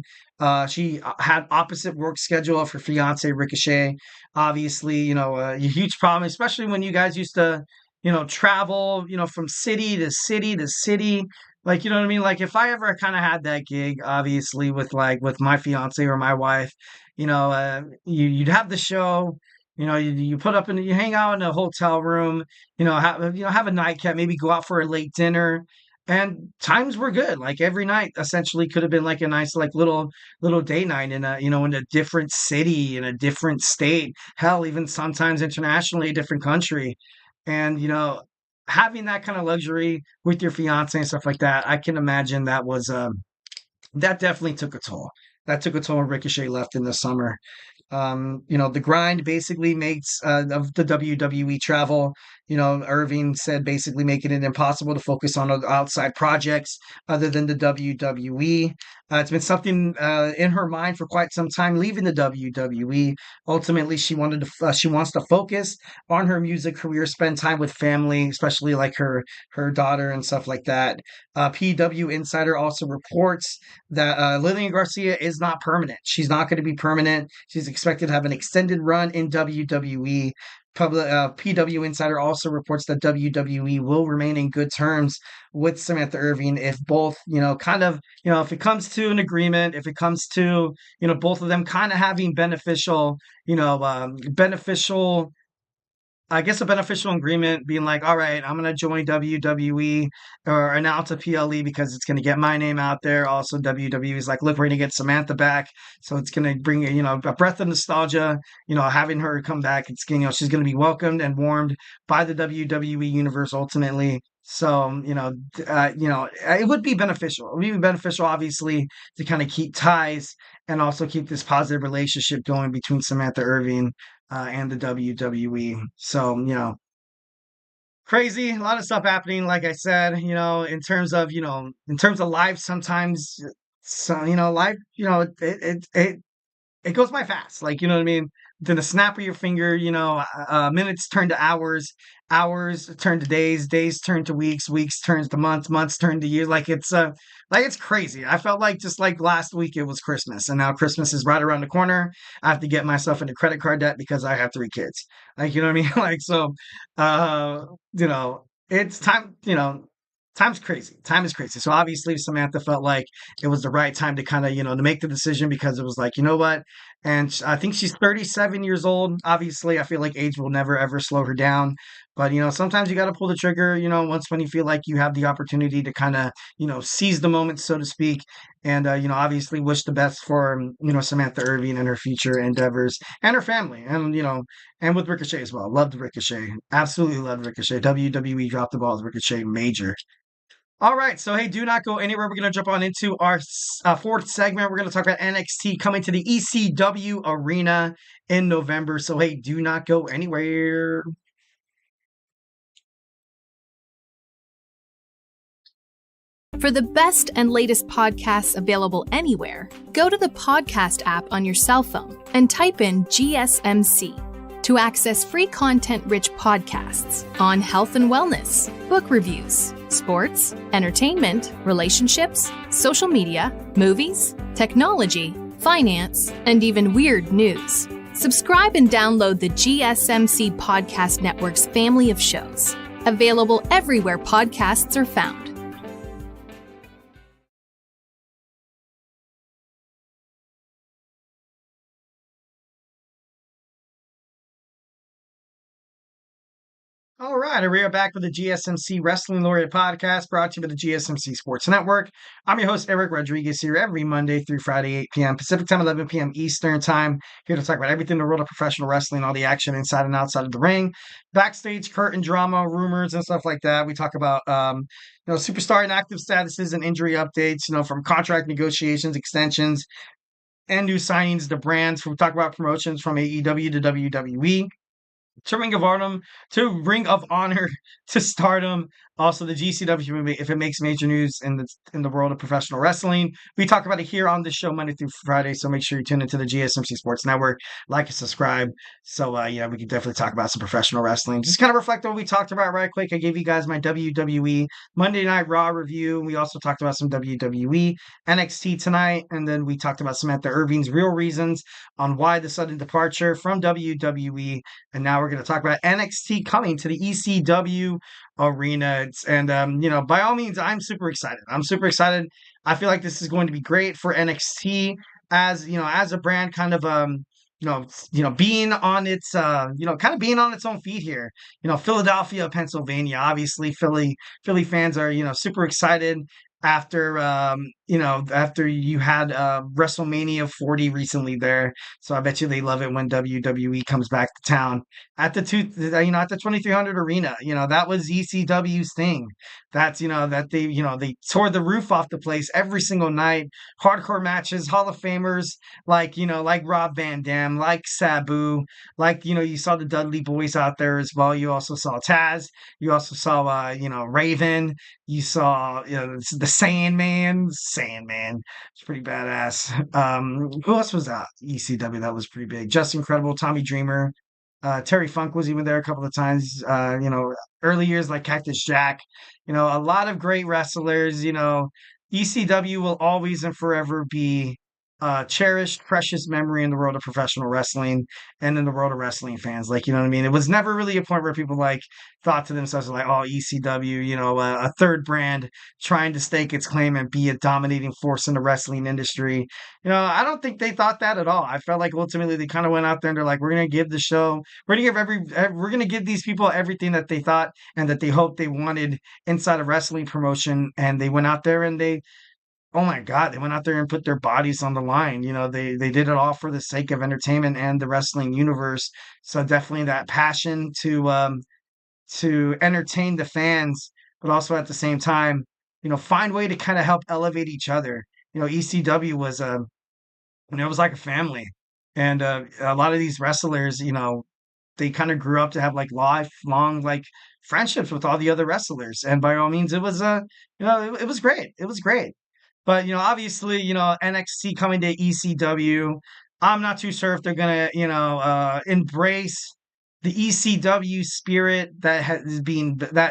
Speaker 1: she had opposite work schedule of her fiance Ricochet. Obviously, a huge problem, especially when you guys used to, travel, from city to city to city, Like, you know what I mean? Like, if I ever kind of had that gig, obviously with my fiance or my wife, you'd have the show, you put up and you hang out in a hotel room, have a nightcap, maybe go out for a late dinner, and times were good. Like every night, essentially, could have been like a nice like little date night in a different city, in a different state, hell, even sometimes internationally, a different country, and having that kind of luxury with your fiance and stuff like that, I can imagine that definitely took a toll. That took a toll when Ricochet left in the summer. The grind basically makes of the WWE travel. Irving said basically making it impossible to focus on outside projects other than the WWE. It's been something in her mind for quite some time leaving the WWE. Ultimately, she wants to focus on her music career, spend time with family, especially like her daughter and stuff like that. PW Insider also reports that Lillian Garcia is not permanent. She's not going to be permanent. She's expected to have an extended run in WWE. PW Insider also reports that WWE will remain in good terms with Samantha Irvin if both, if it comes to an agreement, if it comes to, both of them kind of having beneficial I guess a beneficial agreement being like, all right, I'm going to join WWE or announce a PLE because it's going to get my name out there. Also, WWE is like, look, we're going to get Samantha back. So it's going to bring, a breath of nostalgia, having her come back. It's, she's going to be welcomed and warmed by the WWE universe ultimately. So, it would be beneficial. It would be beneficial, obviously, to kind of keep ties and also keep this positive relationship going between Samantha Irvin and the WWE. So, crazy, a lot of stuff happening. Like I said, in terms of life, sometimes, so, life, it goes by fast. Like, you know what I mean? Then the snap of your finger, minutes turn to hours, hours turn to days, days turn to weeks, weeks turns to months, months turn to years. Like it's crazy. I felt like just like last week it was Christmas, and now Christmas is right around the corner. I have to get myself into credit card debt because I have 3 kids. Like, you know what I mean? Like, so, uh, it's time, time's crazy. Time is crazy. So obviously Samantha felt like it was the right time to kind of, to make the decision because it was like, you know what? And I think she's 37 years old. Obviously, I feel like age will never ever slow her down. But sometimes you got to pull the trigger. Once when you feel like you have the opportunity to kind of seize the moment, so to speak, and obviously wish the best for Samantha Irvin and her future endeavors and her family, and with Ricochet as well. Loved Ricochet, absolutely loved Ricochet. WWE dropped the ball with Ricochet major. All right, so hey, do not go anywhere. We're going to jump on into our fourth segment. We're going to talk about NXT coming to the ECW arena in November. So hey, do not go anywhere.
Speaker 5: For the best and latest podcasts available anywhere, go to the podcast app on your cell phone and type in GSMC to access free content-rich podcasts on health and wellness, book reviews, sports, entertainment, relationships, social media, movies, technology, finance, and even weird news. Subscribe and download the GSMC Podcast Network's family of shows, available everywhere podcasts are found.
Speaker 1: All right, we are back with the GSMC Wrestling Laureate Podcast, brought to you by the GSMC Sports Network. I'm your host, Eric Rodriguez, here every Monday through Friday, 8 p.m. Pacific Time, 11 p.m. Eastern Time, here to talk about everything in the world of professional wrestling, all the action inside and outside of the ring, backstage curtain drama, rumors, and stuff like that. We talk about, superstar inactive statuses and injury updates, from contract negotiations, extensions, and new signings to brands. We talk about promotions from AEW to WWE. To Ring of Honor to Stardom. Also, the GCW, if it makes major news in the world of professional wrestling. We talk about it here on this show Monday through Friday, so make sure you tune into the GSMC Sports Network, like and subscribe. So, we can definitely talk about some professional wrestling. Just kind of reflect on what we talked about right quick. I gave you guys my WWE Monday Night Raw review. We also talked about some WWE NXT tonight, and then we talked about Samantha Irvin's real reasons on why the sudden departure from WWE, and now we're going to talk about NXT coming to the ECW arena. By all means, I'm super excited. I'm super excited. I feel like this is going to be great for NXT as a brand, kind of being on its kind of being on its own feet here. Philadelphia, Pennsylvania. Obviously, Philly fans are super excited after after you had WrestleMania 40 recently there. So I bet you they love it when WWE comes back to town at the at the 2300 arena. That was ECW's thing. That's that they tore the roof off the place every single night. Hardcore matches, Hall of Famers like Rob Van Dam, like Sabu, you saw the Dudley Boys out there as well. You also saw Taz. You also saw Raven. You saw the Sandman. It's pretty badass. Who else was out? ECW, that was pretty big. Just Incredible, Tommy Dreamer. Terry Funk was even there a couple of times. Early years like Cactus Jack. A lot of great wrestlers. ECW will always and forever be cherished, precious memory in the world of professional wrestling and in the world of wrestling fans. You know what I mean? It was never really a point where people thought to themselves oh, ECW, a third brand trying to stake its claim and be a dominating force in the wrestling industry. I don't think they thought that at all. I felt like ultimately they kind of went out there and they're like, we're going to give the show, we're going to give these people everything that they thought and that they hoped they wanted inside a wrestling promotion. And they went out there and oh my God, they went out there and put their bodies on the line. They did it all for the sake of entertainment and the wrestling universe. So definitely that passion to entertain the fans, but also at the same time, find a way to kind of help elevate each other. ECW was it was like a family. And a lot of these wrestlers, they kind of grew up to have lifelong friendships with all the other wrestlers. And by all means, it was it was great. It was great. But obviously, NXT coming to ECW, I'm not too sure if they're gonna, embrace the ECW spirit that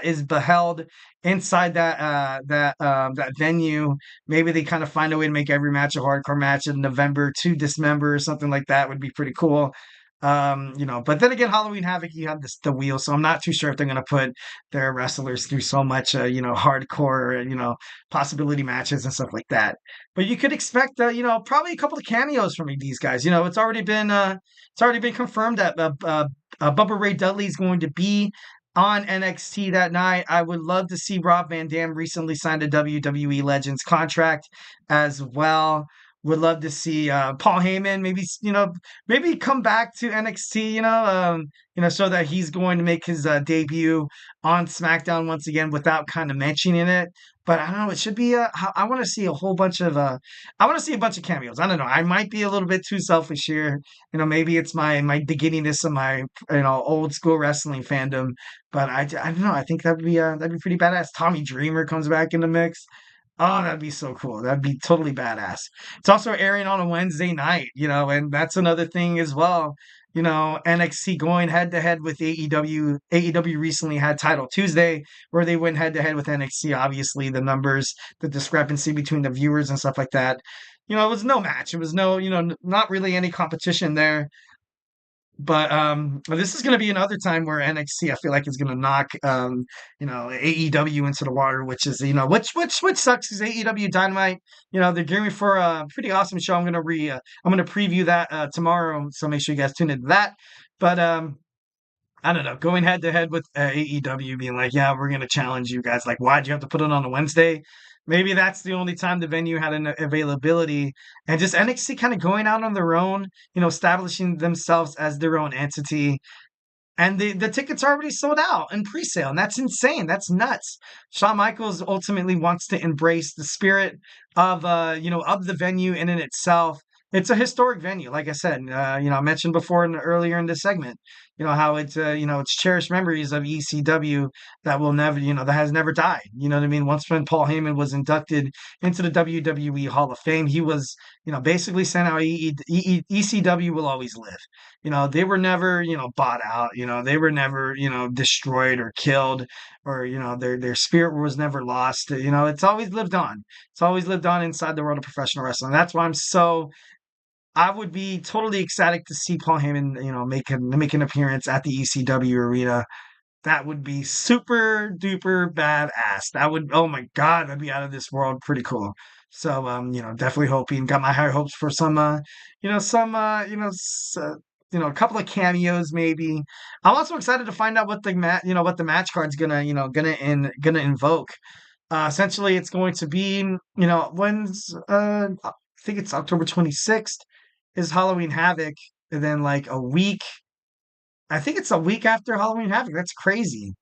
Speaker 1: is beheld inside that venue. Maybe they kind of find a way to make every match a hardcore match in November to Dismember or something like that would be pretty cool. But then again, Halloween Havoc, you have the wheel, so I'm not too sure if they're going to put their wrestlers through so much, hardcore, possibility matches and stuff like that. But you could expect, probably a couple of cameos from these guys. It's already been confirmed that Bubba Ray Dudley is going to be on NXT that night. I would love to see Rob Van Dam recently signed a WWE Legends contract as well. Would love to see Paul Heyman maybe come back to NXT, so that he's going to make his debut on SmackDown once again without kind of mentioning it. But I don't know. It should be I want to see a whole bunch of I want to see a bunch of cameos. I don't know. I might be a little bit too selfish here. Maybe it's my beginningness of my old school wrestling fandom. But I don't know. I think that'd be pretty badass. Tommy Dreamer comes back in the mix. Oh, that'd be so cool. That'd be totally badass. It's also airing on a Wednesday night, and that's another thing as well. NXT going head to head with AEW. AEW recently had Title Tuesday where they went head to head with NXT. Obviously, the numbers, the discrepancy between the viewers and stuff like that. It was no match. It was no, not really any competition there. But this is going to be another time where NXT, I feel like, is going to knock AEW into the water, which is which sucks because AEW Dynamite, they're gearing for a pretty awesome show. I'm going to preview that tomorrow, so make sure you guys tune into that. But I don't know, going head to head with AEW, being like, yeah, we're going to challenge you guys. Why'd you have to put it on a Wednesday? Maybe that's the only time the venue had an availability, and just NXT kind of going out on their own, establishing themselves as their own entity. And the tickets are already sold out in pre-sale, and that's insane. That's nuts. Shawn Michaels ultimately wants to embrace the spirit of of the venue in itself. It's a historic venue, like I said. I mentioned before earlier in this segment, how it's it's cherished memories of ECW that will never, that has never died. You know what I mean? Once when Paul Heyman was inducted into the WWE Hall of Fame, he was, basically saying how ECW will always live. They were never, bought out. They were never, destroyed or killed, or their spirit was never lost. It's always lived on. It's always lived on inside the world of professional wrestling. That's why I'm so I would be totally ecstatic to see Paul Heyman, make an appearance at the ECW arena. That would be super duper badass. That would, oh my God, that'd be out of this world. Pretty cool. So, definitely hoping, got my high hopes for some, a couple of cameos maybe. I'm also excited to find out what the match card's gonna invoke. Essentially, it's going to be, I think it's October 26th is Halloween Havoc, and then like a week. I think it's a week after Halloween Havoc. That's crazy.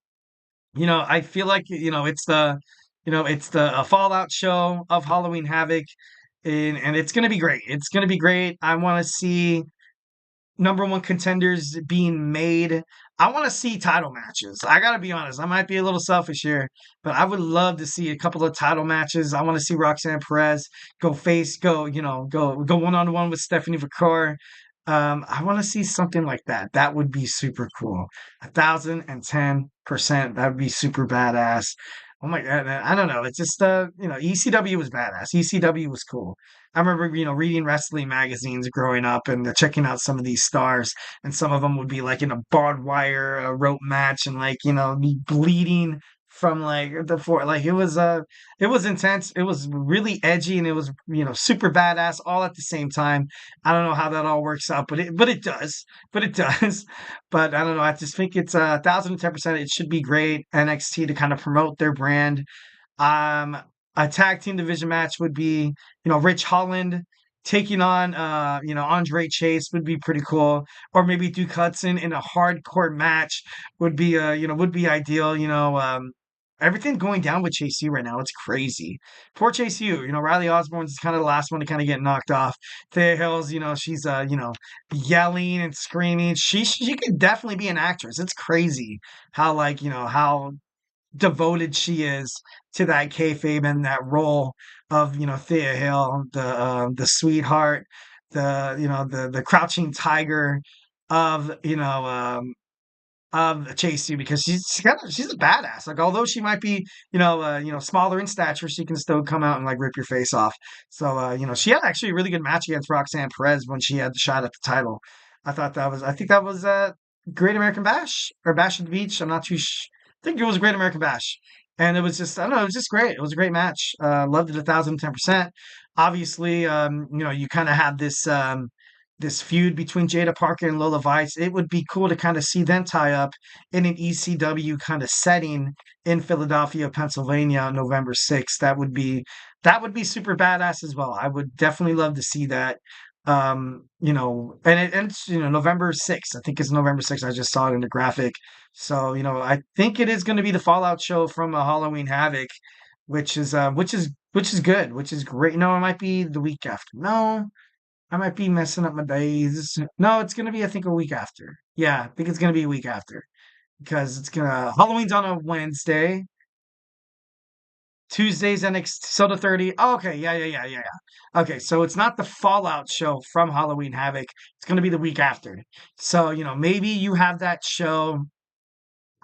Speaker 1: I feel like it's the Fallout show of Halloween Havoc, and it's gonna be great. It's gonna be great. I want to see number one contenders being made. I want to see title matches. I gotta be honest. I might be a little selfish here, but I would love to see a couple of title matches. I want to see Roxanne Perez go one on one with Stephanie Vacar. I want to see something like that. That would be super cool. 1,010%. That would be super badass. Oh my God, man. I don't know. It's just, ECW was badass. ECW was cool. I remember, reading wrestling magazines growing up and checking out some of these stars, and some of them would be like in a barbed wire rope match, and like, me bleeding from like the floor. Like it was intense. It was really edgy, and it was, super badass all at the same time. I don't know how that all works out, but it does. But it does. But I don't know. I just think it's 1,010%. It should be great. NXT to kind of promote their brand. Um, a tag team division match would be, Rich Holland taking on, Andre Chase would be pretty cool. Or maybe Duke Hudson in a hardcore match would be ideal. Everything going down with Chase U right now, it's crazy. Poor Chase U, Riley Osborne's kind of the last one to kind of get knocked off. Thea Hills, she's yelling and screaming. She could definitely be an actress. It's crazy how how devoted she is to that kayfabe and that role of Thea Hill, the sweetheart, the crouching tiger of Chase U, because she's a badass. Like, although she might be smaller in stature, she can still come out and like rip your face off. So she had actually a really good match against Roxanne Perez when she had the shot at the title. I think that was Great American Bash or Bash at the Beach. I'm not too. I think it was Great American Bash, and it was just, I don't know, it was just great. It was a great match. Loved it 1,010%. Obviously, you kind of have this feud between Jada Parker and Lola Vice. It would be cool to kind of see them tie up in an ECW kind of setting in Philadelphia, Pennsylvania on November 6th. That would be super badass as well. I would definitely love to see that. And it's November 6th. I think it's November 6th. I just saw it in the graphic. So, I think it is going to be the Fallout show from Halloween Havoc, which is good, which is great. No, it might be the week after. No, I might be messing up my days. No, it's gonna be, I think, a week after. Yeah, I think it's gonna be a week after, because Halloween's on a Wednesday. Tuesday's NXT, so the 30. Oh, okay, yeah. Okay, so it's not the Fallout show from Halloween Havoc. It's gonna be the week after. So, maybe you have that show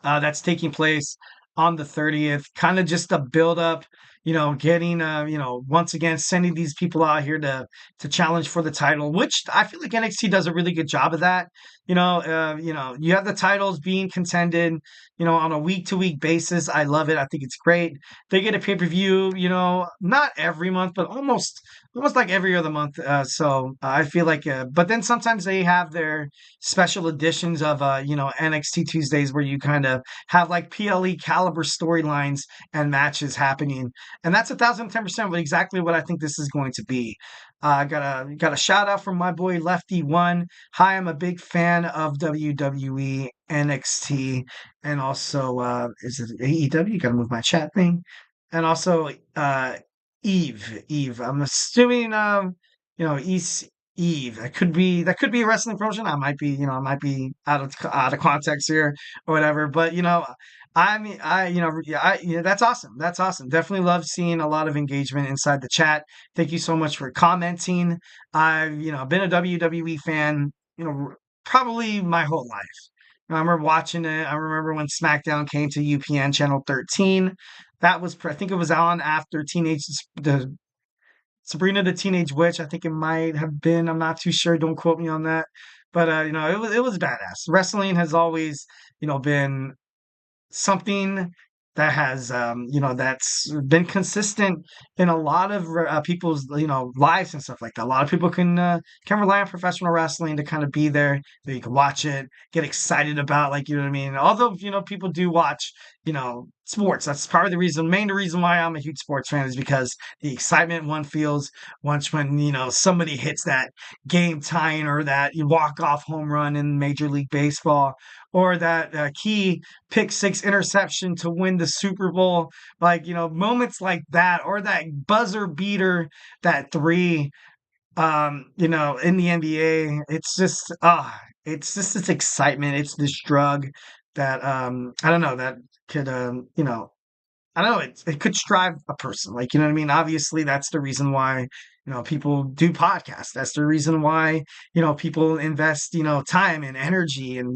Speaker 1: that's taking place on the 30th, kind of just a build up, getting, once again, sending these people out here to challenge for the title, which I feel like NXT does a really good job of that. You have the titles being contended, on a week to week basis. I love it. I think it's great. They get a pay-per-view, not every month, but almost like every other month. So I feel like, but then sometimes they have their special editions of, NXT Tuesdays, where you kind of have like PLE caliber storylines and matches happening. And that's 1,010% exactly what I think this is going to be. Got a shout out from my boy Lefty One. Hi, I'm a big fan of WWE NXT, and also is it AEW? Got to move my chat thing. And also Eve. I'm assuming East Eve. That could be a wrestling promotion. I might be out of context here or whatever. But I mean, that's awesome. That's awesome. Definitely love seeing a lot of engagement inside the chat. Thank you so much for commenting. I've been a WWE fan, probably my whole life. I remember watching it. I remember when SmackDown came to UPN channel 13. That was, I think it was on after the Sabrina the Teenage Witch. I think it might have been. I'm not too sure. Don't quote me on that. But it was badass. Wrestling has always, been something that has that's been consistent in a lot of people's lives and stuff like that. A lot of people can rely on professional wrestling to kind of be there, that you can watch it, get excited about, like, you know what I mean. Although people do watch sports, that's part of the main reason why I'm a huge sports fan, is because the excitement one feels once when somebody hits that game tying or that walk off home run in Major League Baseball, or that key pick six interception to win the Super Bowl, like, moments like that, or that buzzer beater, that three, in the NBA. It's just this excitement. It's this drug that, I don't know, that could, I don't know, it could strive a person, like, you know what I mean? Obviously, that's the reason why, people do podcasts. That's the reason why, people invest, time and energy and,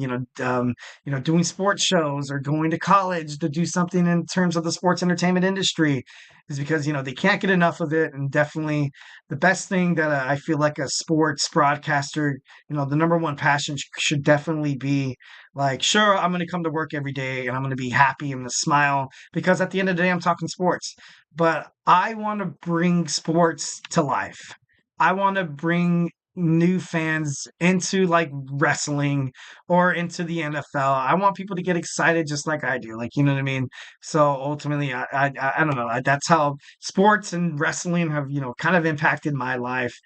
Speaker 1: doing sports shows or going to college to do something in terms of the sports entertainment industry, is because, they can't get enough of it. And definitely the best thing that I feel like a sports broadcaster, the number one passion should definitely be, like, sure, I'm going to come to work every day and I'm going to be happy and smile, because at the end of the day, I'm talking sports. But I want to bring sports to life. I want to bring new fans into, like, wrestling or into the NFL. I want people to get excited just like I do. Like, you know what I mean? So ultimately, I don't know. That's how sports and wrestling have, kind of impacted my life.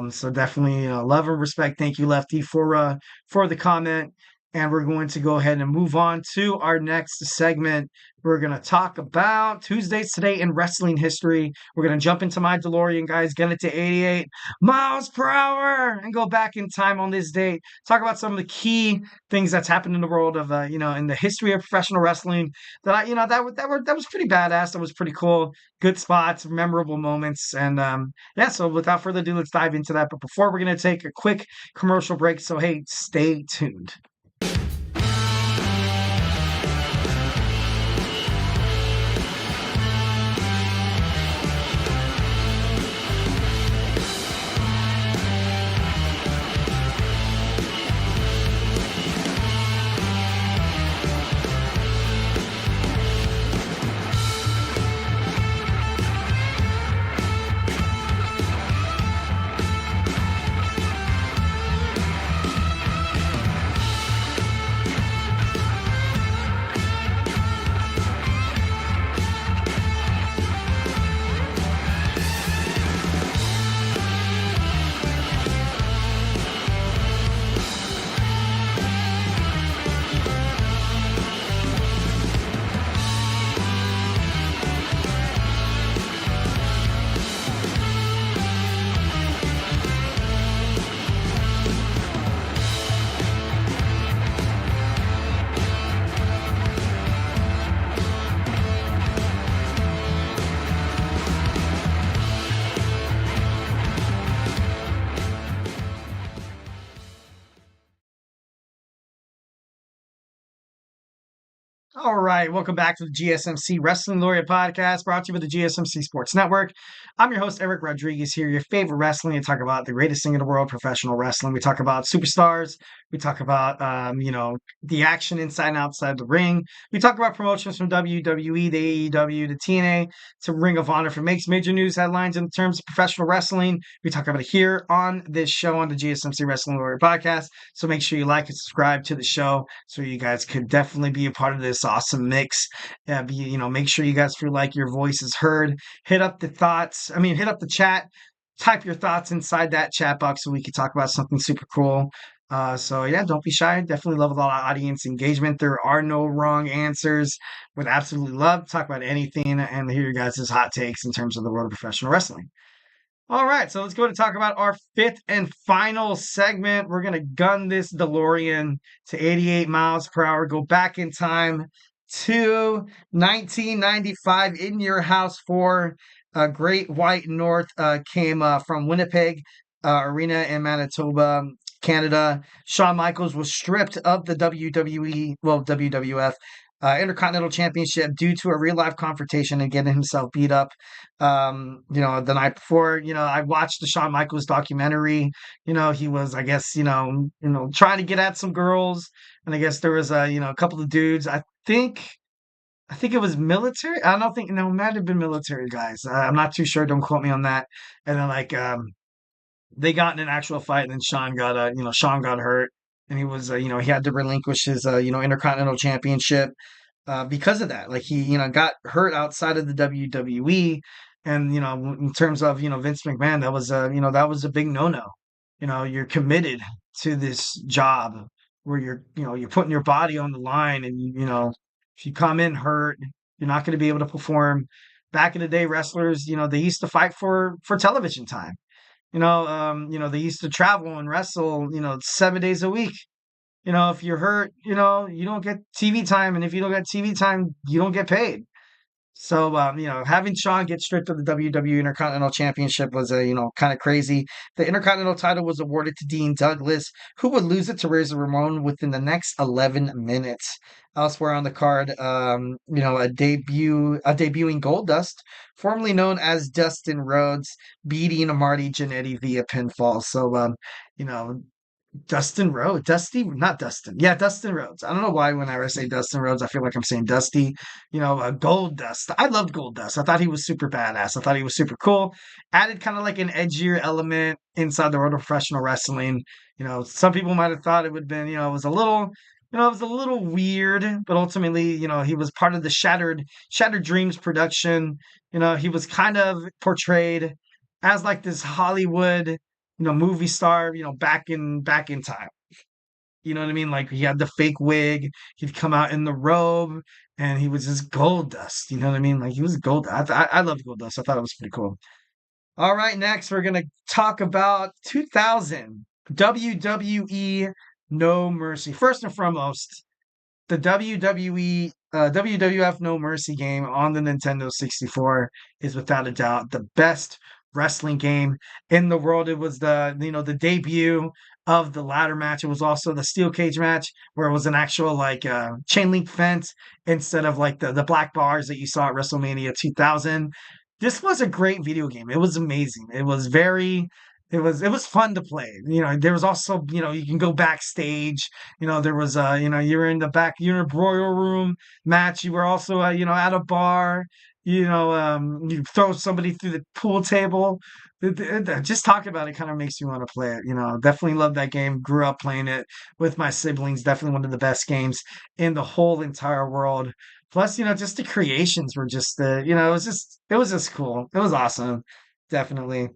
Speaker 1: So definitely, love and respect. Thank you, Lefty, for the comment. And we're going to go ahead and move on to our next segment. We're going to talk about Tuesdays today in wrestling history. We're going to jump into my DeLorean, guys, get it to 88 miles per hour and go back in time on this date. Talk about some of the key things that's happened in the world of, in the history of professional wrestling that that was pretty badass. That was pretty cool. Good spots, memorable moments. And so without further ado, let's dive into that. But before, we're going to take a quick commercial break. So, hey, stay tuned. All right, welcome back to the GSMC Wrestling Laureate Podcast, brought to you by the GSMC Sports Network. I'm your host, Eric Rodriguez, here, your favorite wrestling. We talk about the greatest thing in the world, professional wrestling. We talk about superstars. We talk about, the action inside and outside the ring. We talk about promotions from WWE, the AEW, the TNA, to Ring of Honor. If it makes major news headlines in terms of professional wrestling, we talk about it here on this show on the GSMC Wrestling Laureate Podcast. So make sure you like and subscribe to the show so you guys could definitely be a part of this awesome mix. Make sure you guys feel like your voice is heard. Hit up the chat. Type your thoughts inside that chat box so we can talk about something super cool. Don't be shy. Definitely love a lot of audience engagement. There are no wrong answers. Would absolutely love to talk about anything and hear your guys' hot takes in terms of the world of professional wrestling. All right, so let's go to talk about our fifth and final segment. We're going to gun this DeLorean to 88 miles per hour, go back in time to 1995 in your house for Great White North came from Winnipeg Arena in Manitoba, Canada. Shawn Michaels was stripped of the WWF Intercontinental Championship due to a real life confrontation and getting himself beat up. The night before, I watched the Shawn Michaels documentary. He was, I guess, trying to get at some girls, and I guess there was a couple of dudes. I think it was military. I don't think no, it might have been military guys. I'm not too sure. Don't quote me on that. And then they got in an actual fight, and then Sean got hurt, and he was he had to relinquish his Intercontinental Championship because of that. Like he got hurt outside of the WWE, and in terms of Vince McMahon, that was a big no-no. You're committed to this job where you're putting your body on the line, and if you come in hurt, you're not going to be able to perform. Back in the day, wrestlers, they used to fight for television time. They used to travel and wrestle, 7 days a week. If you're hurt, you don't get TV time, and if you don't get TV time, you don't get paid. So, having Shawn get stripped of the WWE Intercontinental Championship was, kind of crazy. The Intercontinental title was awarded to Dean Douglas, who would lose it to Razor Ramon within the next 11 minutes. Elsewhere on the card, a debuting Goldust, formerly known as Dustin Rhodes, beating Marty Jannetty via pinfall. So, Dustin Rhodes, not Dustin. Yeah, Dustin Rhodes. I don't know why whenever I say Dustin Rhodes, I feel like I'm saying Dusty. Goldust. I loved Goldust. I thought he was super badass. I thought he was super cool. Added kind of like an edgier element inside the world of professional wrestling. Some people might have thought it would have been, it was a little, weird, but ultimately, he was part of the Shattered Dreams production. He was kind of portrayed as like this Hollywood movie star, back in time. You know what I mean? Like he had the fake wig, he'd come out in the robe, and he was just Goldust. You know what I mean? Like he was gold. I loved Goldust. I thought it was pretty cool. All right, next we're gonna talk about 2000 WWE No Mercy. First and foremost, the WWF No Mercy game on the Nintendo 64 is without a doubt the best wrestling game in the world. It was the debut of the ladder match. It was also the steel cage match where it was an actual chain link fence instead of like the black bars that you saw at WrestleMania 2000. This was a great video game. It was amazing. It was fun to play. There was also, you can go backstage. There was, you're in the back, you're in a broil room match. You were also, at a bar. You throw somebody through the pool table. Just talking about it kind of makes you want to play it. Definitely love that game. Grew up playing it with my siblings. Definitely one of the best games in the whole entire world. Plus, just the creations were just it was just cool. It was awesome. Definitely.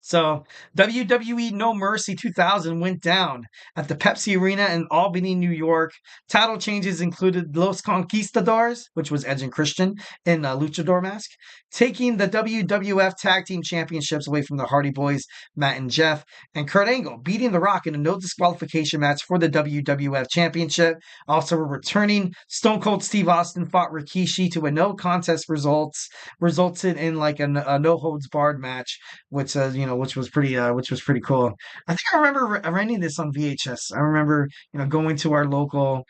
Speaker 1: So, WWE No Mercy 2000 went down at the Pepsi Arena in Albany, New York. Title changes included Los Conquistadors, which was Edge and Christian, in a luchador mask, taking the WWF Tag Team Championships away from the Hardy Boys, Matt and Jeff, and Kurt Angle beating The Rock in a no disqualification match for the WWF Championship. Also returning, Stone Cold Steve Austin fought Rikishi to a no contest resulted in like a no holds barred match, which which was pretty cool. I think I remember renting this on VHS. I remember, going to our local,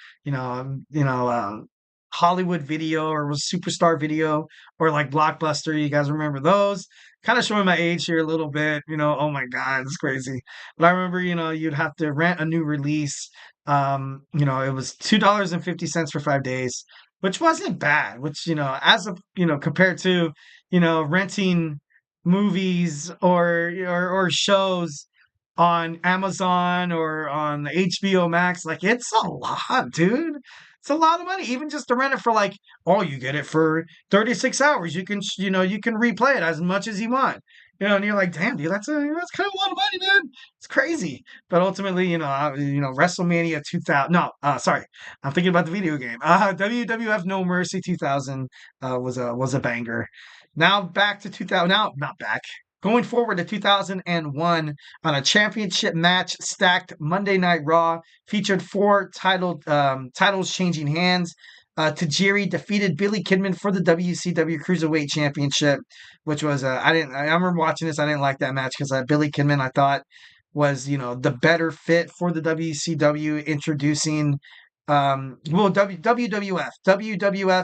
Speaker 1: Hollywood Video, or was Superstar Video, or like Blockbuster. You guys remember those? Kind of showing my age here a little bit. Oh my God, it's crazy. But I remember, you'd have to rent a new release. It was $2.50 for 5 days, which wasn't bad. Which as a compared to renting movies or shows on Amazon or on HBO Max, like it's a lot, dude. It's a lot of money, even just to rent it for like, oh, you get it for 36 hours. You can, you can replay it as much as you want. And you're like, damn, dude, that's kind of a lot of money, man. It's crazy. But ultimately, WrestleMania 2000. No, sorry, I'm thinking about the video game. WWF No Mercy 2000 was a banger. Now back to 2000. Now not back. Going forward to 2001 on a championship match stacked Monday Night Raw featured 4 titles changing hands. Tajiri defeated Billy Kidman for the WCW Cruiserweight Championship, which was I remember watching this. I didn't like that match because Billy Kidman I thought was the better fit for the WCW, introducing WWF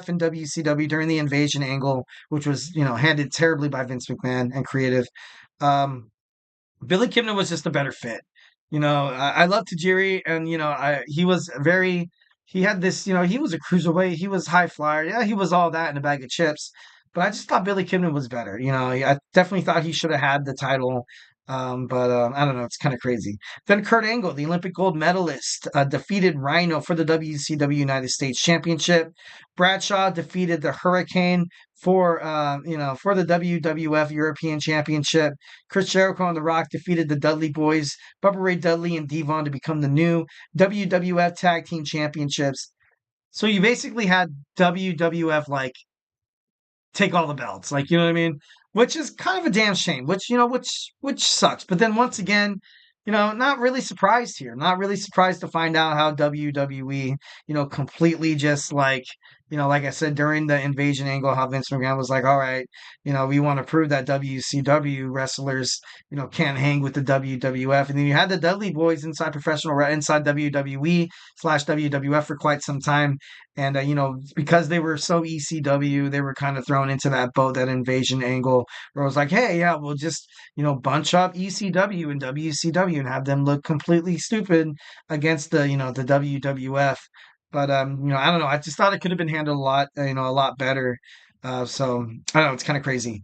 Speaker 1: and WCW during the invasion angle, which was, handled terribly by Vince McMahon and creative. Um, Billy Kidman was just a better fit. I love Tajiri, and he had this, he was a cruiserweight, he was high flyer, yeah, he was all that in a bag of chips. But I just thought Billy Kidman was better. I definitely thought he should have had the title. But I don't know, it's kind of crazy. Then Kurt Angle, the Olympic gold medalist, defeated Rhino for the WCW United States Championship. Bradshaw defeated the Hurricane for the WWF European Championship. Chris Jericho and The Rock defeated the Dudley Boys, Bubba Ray Dudley and Devon to become the new WWF Tag Team Championships. So you basically had WWF take all the belts, you know what I mean? Which is kind of a damn shame, which sucks. But then once again, not really surprised here. Not really surprised to find out how WWE, completely just like I said, during the invasion angle, how Vince McMahon was like, all right, we want to prove that WCW wrestlers, can't hang with the WWF. And then you had the Dudley Boys inside inside WWE/WWF for quite some time. And, because they were so ECW, they were kind of thrown into that boat, that invasion angle, where it was like, hey, yeah, we'll just, bunch up ECW and WCW and have them look completely stupid against the WWF. But I don't know. I just thought it could have been handled a lot better. So I don't know. It's kind of crazy.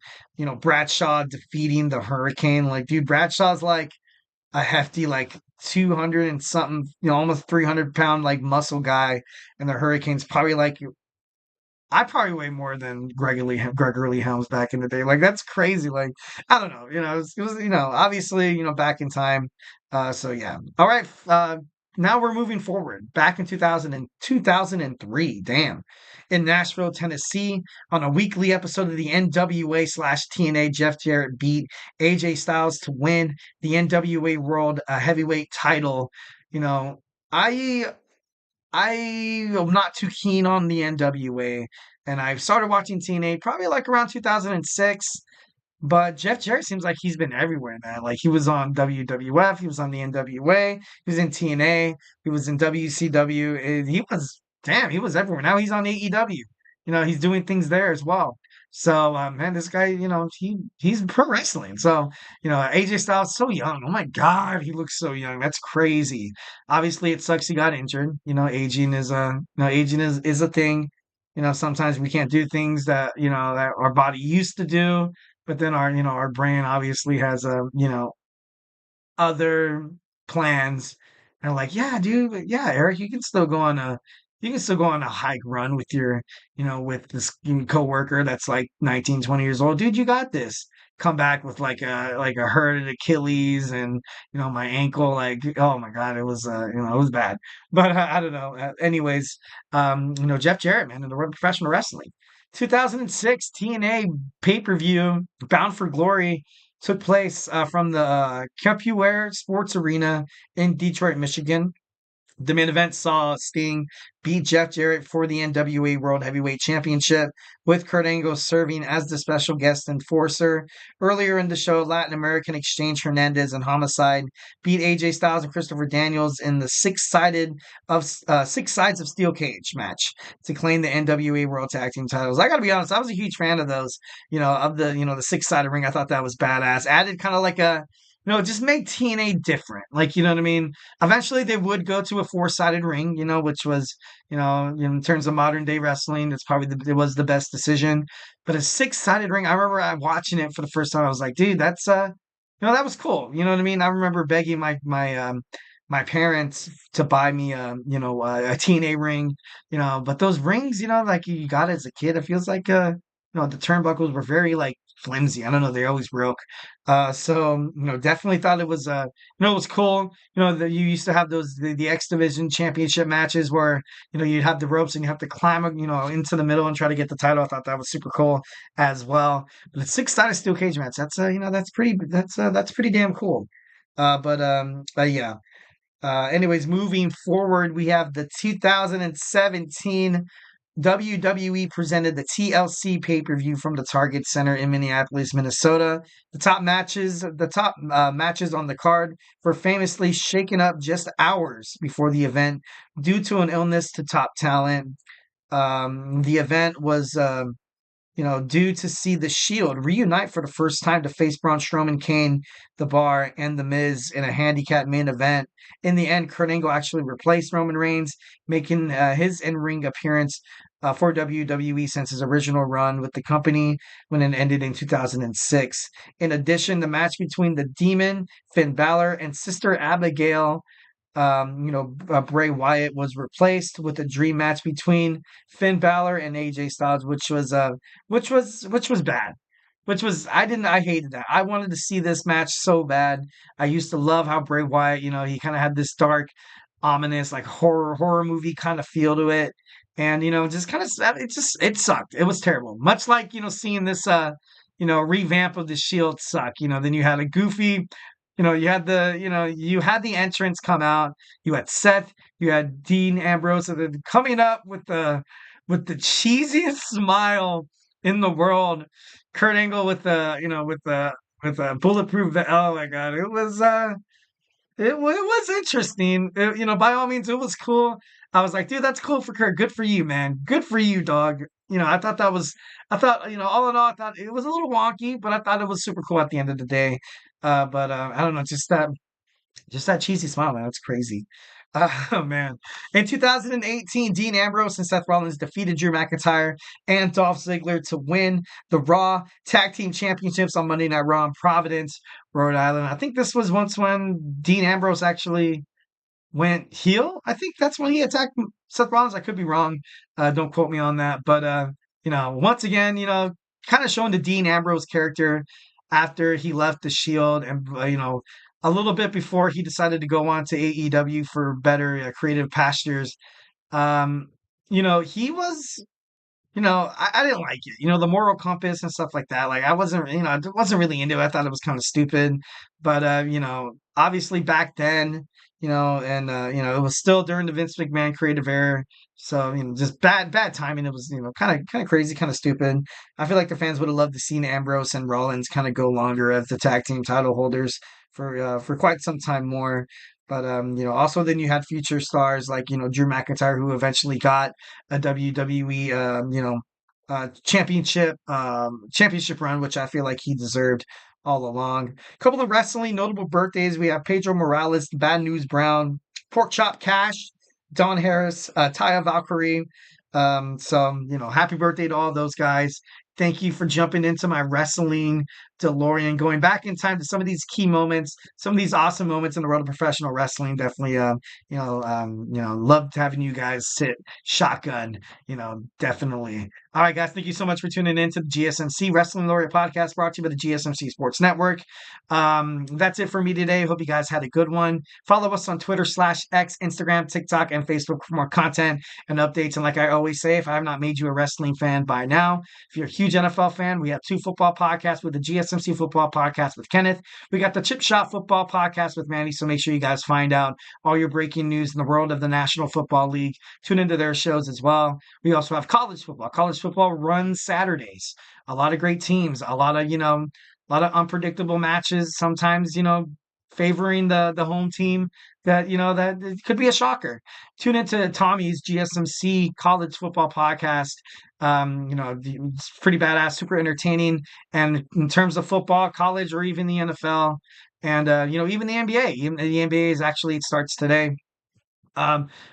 Speaker 1: Bradshaw defeating the Hurricane. Dude, Bradshaw's like a hefty, 200 and something, almost 300-pound muscle guy, and the Hurricane's probably I probably weigh more than Gregory Helms back in the day. That's crazy. I don't know. It was obviously back in time. So yeah. All right. Now we're moving forward back in 2003. Damn. In Nashville, Tennessee, on a weekly episode of the NWA/TNA, Jeff Jarrett beat AJ Styles to win the NWA World Heavyweight title. I am not too keen on the NWA, and I've started watching TNA probably around 2006. But Jeff Jarrett seems like he's been everywhere, man. He was on WWF, he was on the NWA, he was in TNA, he was in WCW, and he was everywhere. Now he's on AEW. He's doing things there as well. So, man, this guy, he's pro wrestling. So, AJ Styles so young. Oh my God, he looks so young. That's crazy. Obviously, it sucks he got injured. Aging is a thing. Sometimes we can't do things that that our body used to do. But then our brain obviously has other plans, and yeah, dude, yeah, Eric, you can still go on a hike run with your, with this coworker that's 19, 20 years old. Dude, you got this. Come back with a hurted Achilles and my ankle, oh my God, it was it was bad. But I don't know. Anyways, Jeff Jarrett, man, in the world of professional wrestling. 2006 TNA pay-per-view Bound for Glory took place from the Capuware Sports Arena in Detroit, Michigan. The main event saw Sting beat Jeff Jarrett for the NWA World Heavyweight Championship, with Kurt Angle serving as the special guest enforcer. Earlier in the show, Latin American Exchange Hernandez and Homicide beat AJ Styles and Christopher Daniels in the six sides of steel cage match to claim the NWA World Tag Team titles. I gotta be honest, I was a huge fan of those, of the six-sided ring. I thought that was badass. Added kind of just made TNA different. You know what I mean? Eventually they would go to a four-sided ring, which was, in terms of modern day wrestling, it was the best decision. But a six-sided ring, I remember watching it for the first time. I was like, dude, that's, that was cool. You know what I mean? I remember begging my parents to buy me, a TNA ring, but those rings, you got as a kid, it feels like, the turnbuckles were very flimsy. I don't know. They always broke. So, definitely thought it was, it was cool. That you used to have the X Division championship matches where, you'd have the ropes and you have to climb, into the middle and try to get the title. I thought that was super cool as well. But a six-sided steel cage match, that's pretty damn cool. Yeah. Anyways, moving forward, we have the 2017 WWE presented the TLC pay-per-view from the Target Center in Minneapolis, Minnesota. The top matches on the card were famously shaken up just hours before the event due to an illness to top talent. The event was due to see the Shield reunite for the first time to face Braun Strowman, Kane, The Bar, and The Miz in a handicap main event. In the end, Kurt Angle actually replaced Roman Reigns, making his in-ring appearance for WWE since his original run with the company when it ended in 2006. In addition, the match between the Demon, Finn Balor, and Sister Abigail Bray Wyatt was replaced with a dream match between Finn Balor and AJ Styles, which was bad. I hated that. I wanted to see this match so bad. I used to love how Bray Wyatt, he kind of had this dark, ominous, like horror movie kind of feel to it. And just kind of it sucked. It was terrible. Much like, seeing this revamp of the Shield suck. Then you had a goofy you had the entrance come out. You had Seth, you had Dean Ambrose, and then coming up with the cheesiest smile in the world. Kurt Angle with the bulletproof. Oh my God, it was interesting. By all means, it was cool. I was like, dude, that's cool for Kurt. Good for you, man. Good for you, dog. All in all, I thought it was a little wonky, but I thought it was super cool at the end of the day. But I don't know, just that cheesy smile, man. That's crazy. Oh man. In 2018, Dean Ambrose and Seth Rollins defeated Drew McIntyre and Dolph Ziggler to win the Raw Tag Team Championships on Monday Night Raw in Providence, Rhode Island. I think this was once when Dean Ambrose actually went heel. I think that's when he attacked Seth Rollins. I could be wrong. Don't quote me on that. But once again, kind of showing the Dean Ambrose character after he left the Shield, and a little bit before he decided to go on to AEW for better creative pastures. He was. I didn't like it. The moral compass and stuff like that. Like I wasn't really into it. I thought it was kind of stupid. But obviously back then, and it was still during the Vince McMahon creative era. So, just bad timing. It was, kind of crazy, kind of stupid. I feel like the fans would have loved to see Ambrose and Rollins kind of go longer as the tag team title holders for quite some time more. But also then you had future stars like Drew McIntyre, who eventually got a WWE championship run, which I feel like he deserved all along. A couple of wrestling notable birthdays: we have Pedro Morales, Bad News Brown, Pork Chop Cash, Don Harris, Taya Valkyrie. Happy birthday to all those guys. Thank you for jumping into my wrestling DeLorean, going back in time to some of these key moments, some of these awesome moments in the world of professional wrestling. Definitely, loved having you guys sit shotgun. Definitely. All right, guys, thank you so much for tuning in to the GSMC Wrestling Laureate Podcast, brought to you by the GSMC Sports Network. That's it for me today. Hope you guys had a good one. Follow us on Twitter /X, Instagram, TikTok, and Facebook for more content and updates. And like I always say, if I have not made you a wrestling fan by now, if you're a huge NFL fan, we have 2 football podcasts with the GSMC Football Podcast with Kenneth. We got the Chip Shot Football Podcast with Manny. So make sure you guys find out all your breaking news in the world of the National Football League. Tune into their shows as well. We also have college football. College football runs Saturdays. A lot of great teams. A lot of unpredictable matches. Sometimes, favoring the home team that it could be a shocker. Tune into Tommy's GSMC College Football Podcast. It's pretty badass, super entertaining. And in terms of football, college, or even the NFL, and even the NBA. Even the NBA it starts today.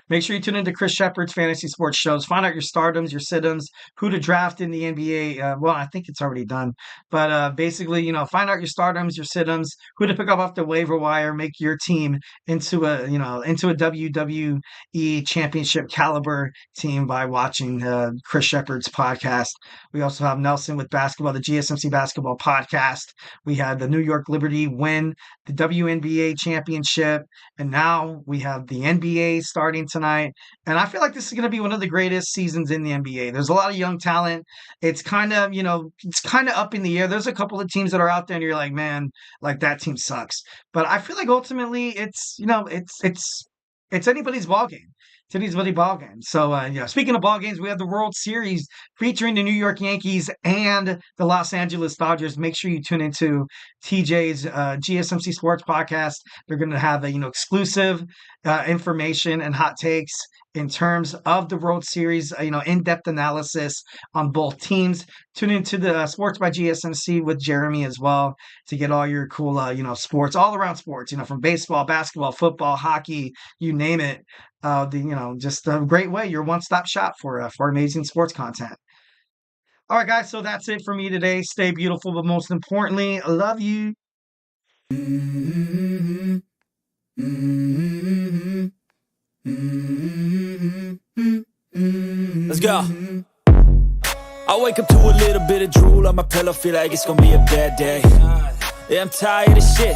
Speaker 1: Make sure you tune into Chris Shepard's fantasy sports shows. Find out your stardoms, your sit-ems, who to draft in the NBA. Well, I think it's already done, but basically, find out your stardoms, your sit-ems, who to pick up off the waiver wire, make your team into a WWE championship caliber team by watching Chris Shepard's podcast. We also have Nelson with basketball, the GSMC Basketball Podcast. We had the New York Liberty win the WNBA championship, and now we have the NBA starting tonight. And I feel like this is going to be one of the greatest seasons in the NBA. There's a lot of young talent. It's kind of up in the air. There's a couple of teams that are out there and you're like, man, like that team sucks. But I feel like ultimately it's anybody's ball game. today's bloody ball game. So, speaking of ball games, we have the World Series featuring the New York Yankees and the Los Angeles Dodgers. Make sure you tune into TJ's GSMC Sports Podcast. They're going to have exclusive information and hot takes in terms of the World Series, in-depth analysis on both teams. Tune into the Sports by GSMC with Jeremy as well to get all your cool, sports, all around sports, from baseball, basketball, football, hockey, you name it. Just a great way, your one-stop shop for amazing sports content. All right, guys, so that's it for me today. Stay beautiful, but most importantly, I love you.
Speaker 3: Let's go. I wake up to a little bit of drool on my pillow, feel like it's gonna be a bad day. Yeah, I'm tired of shit.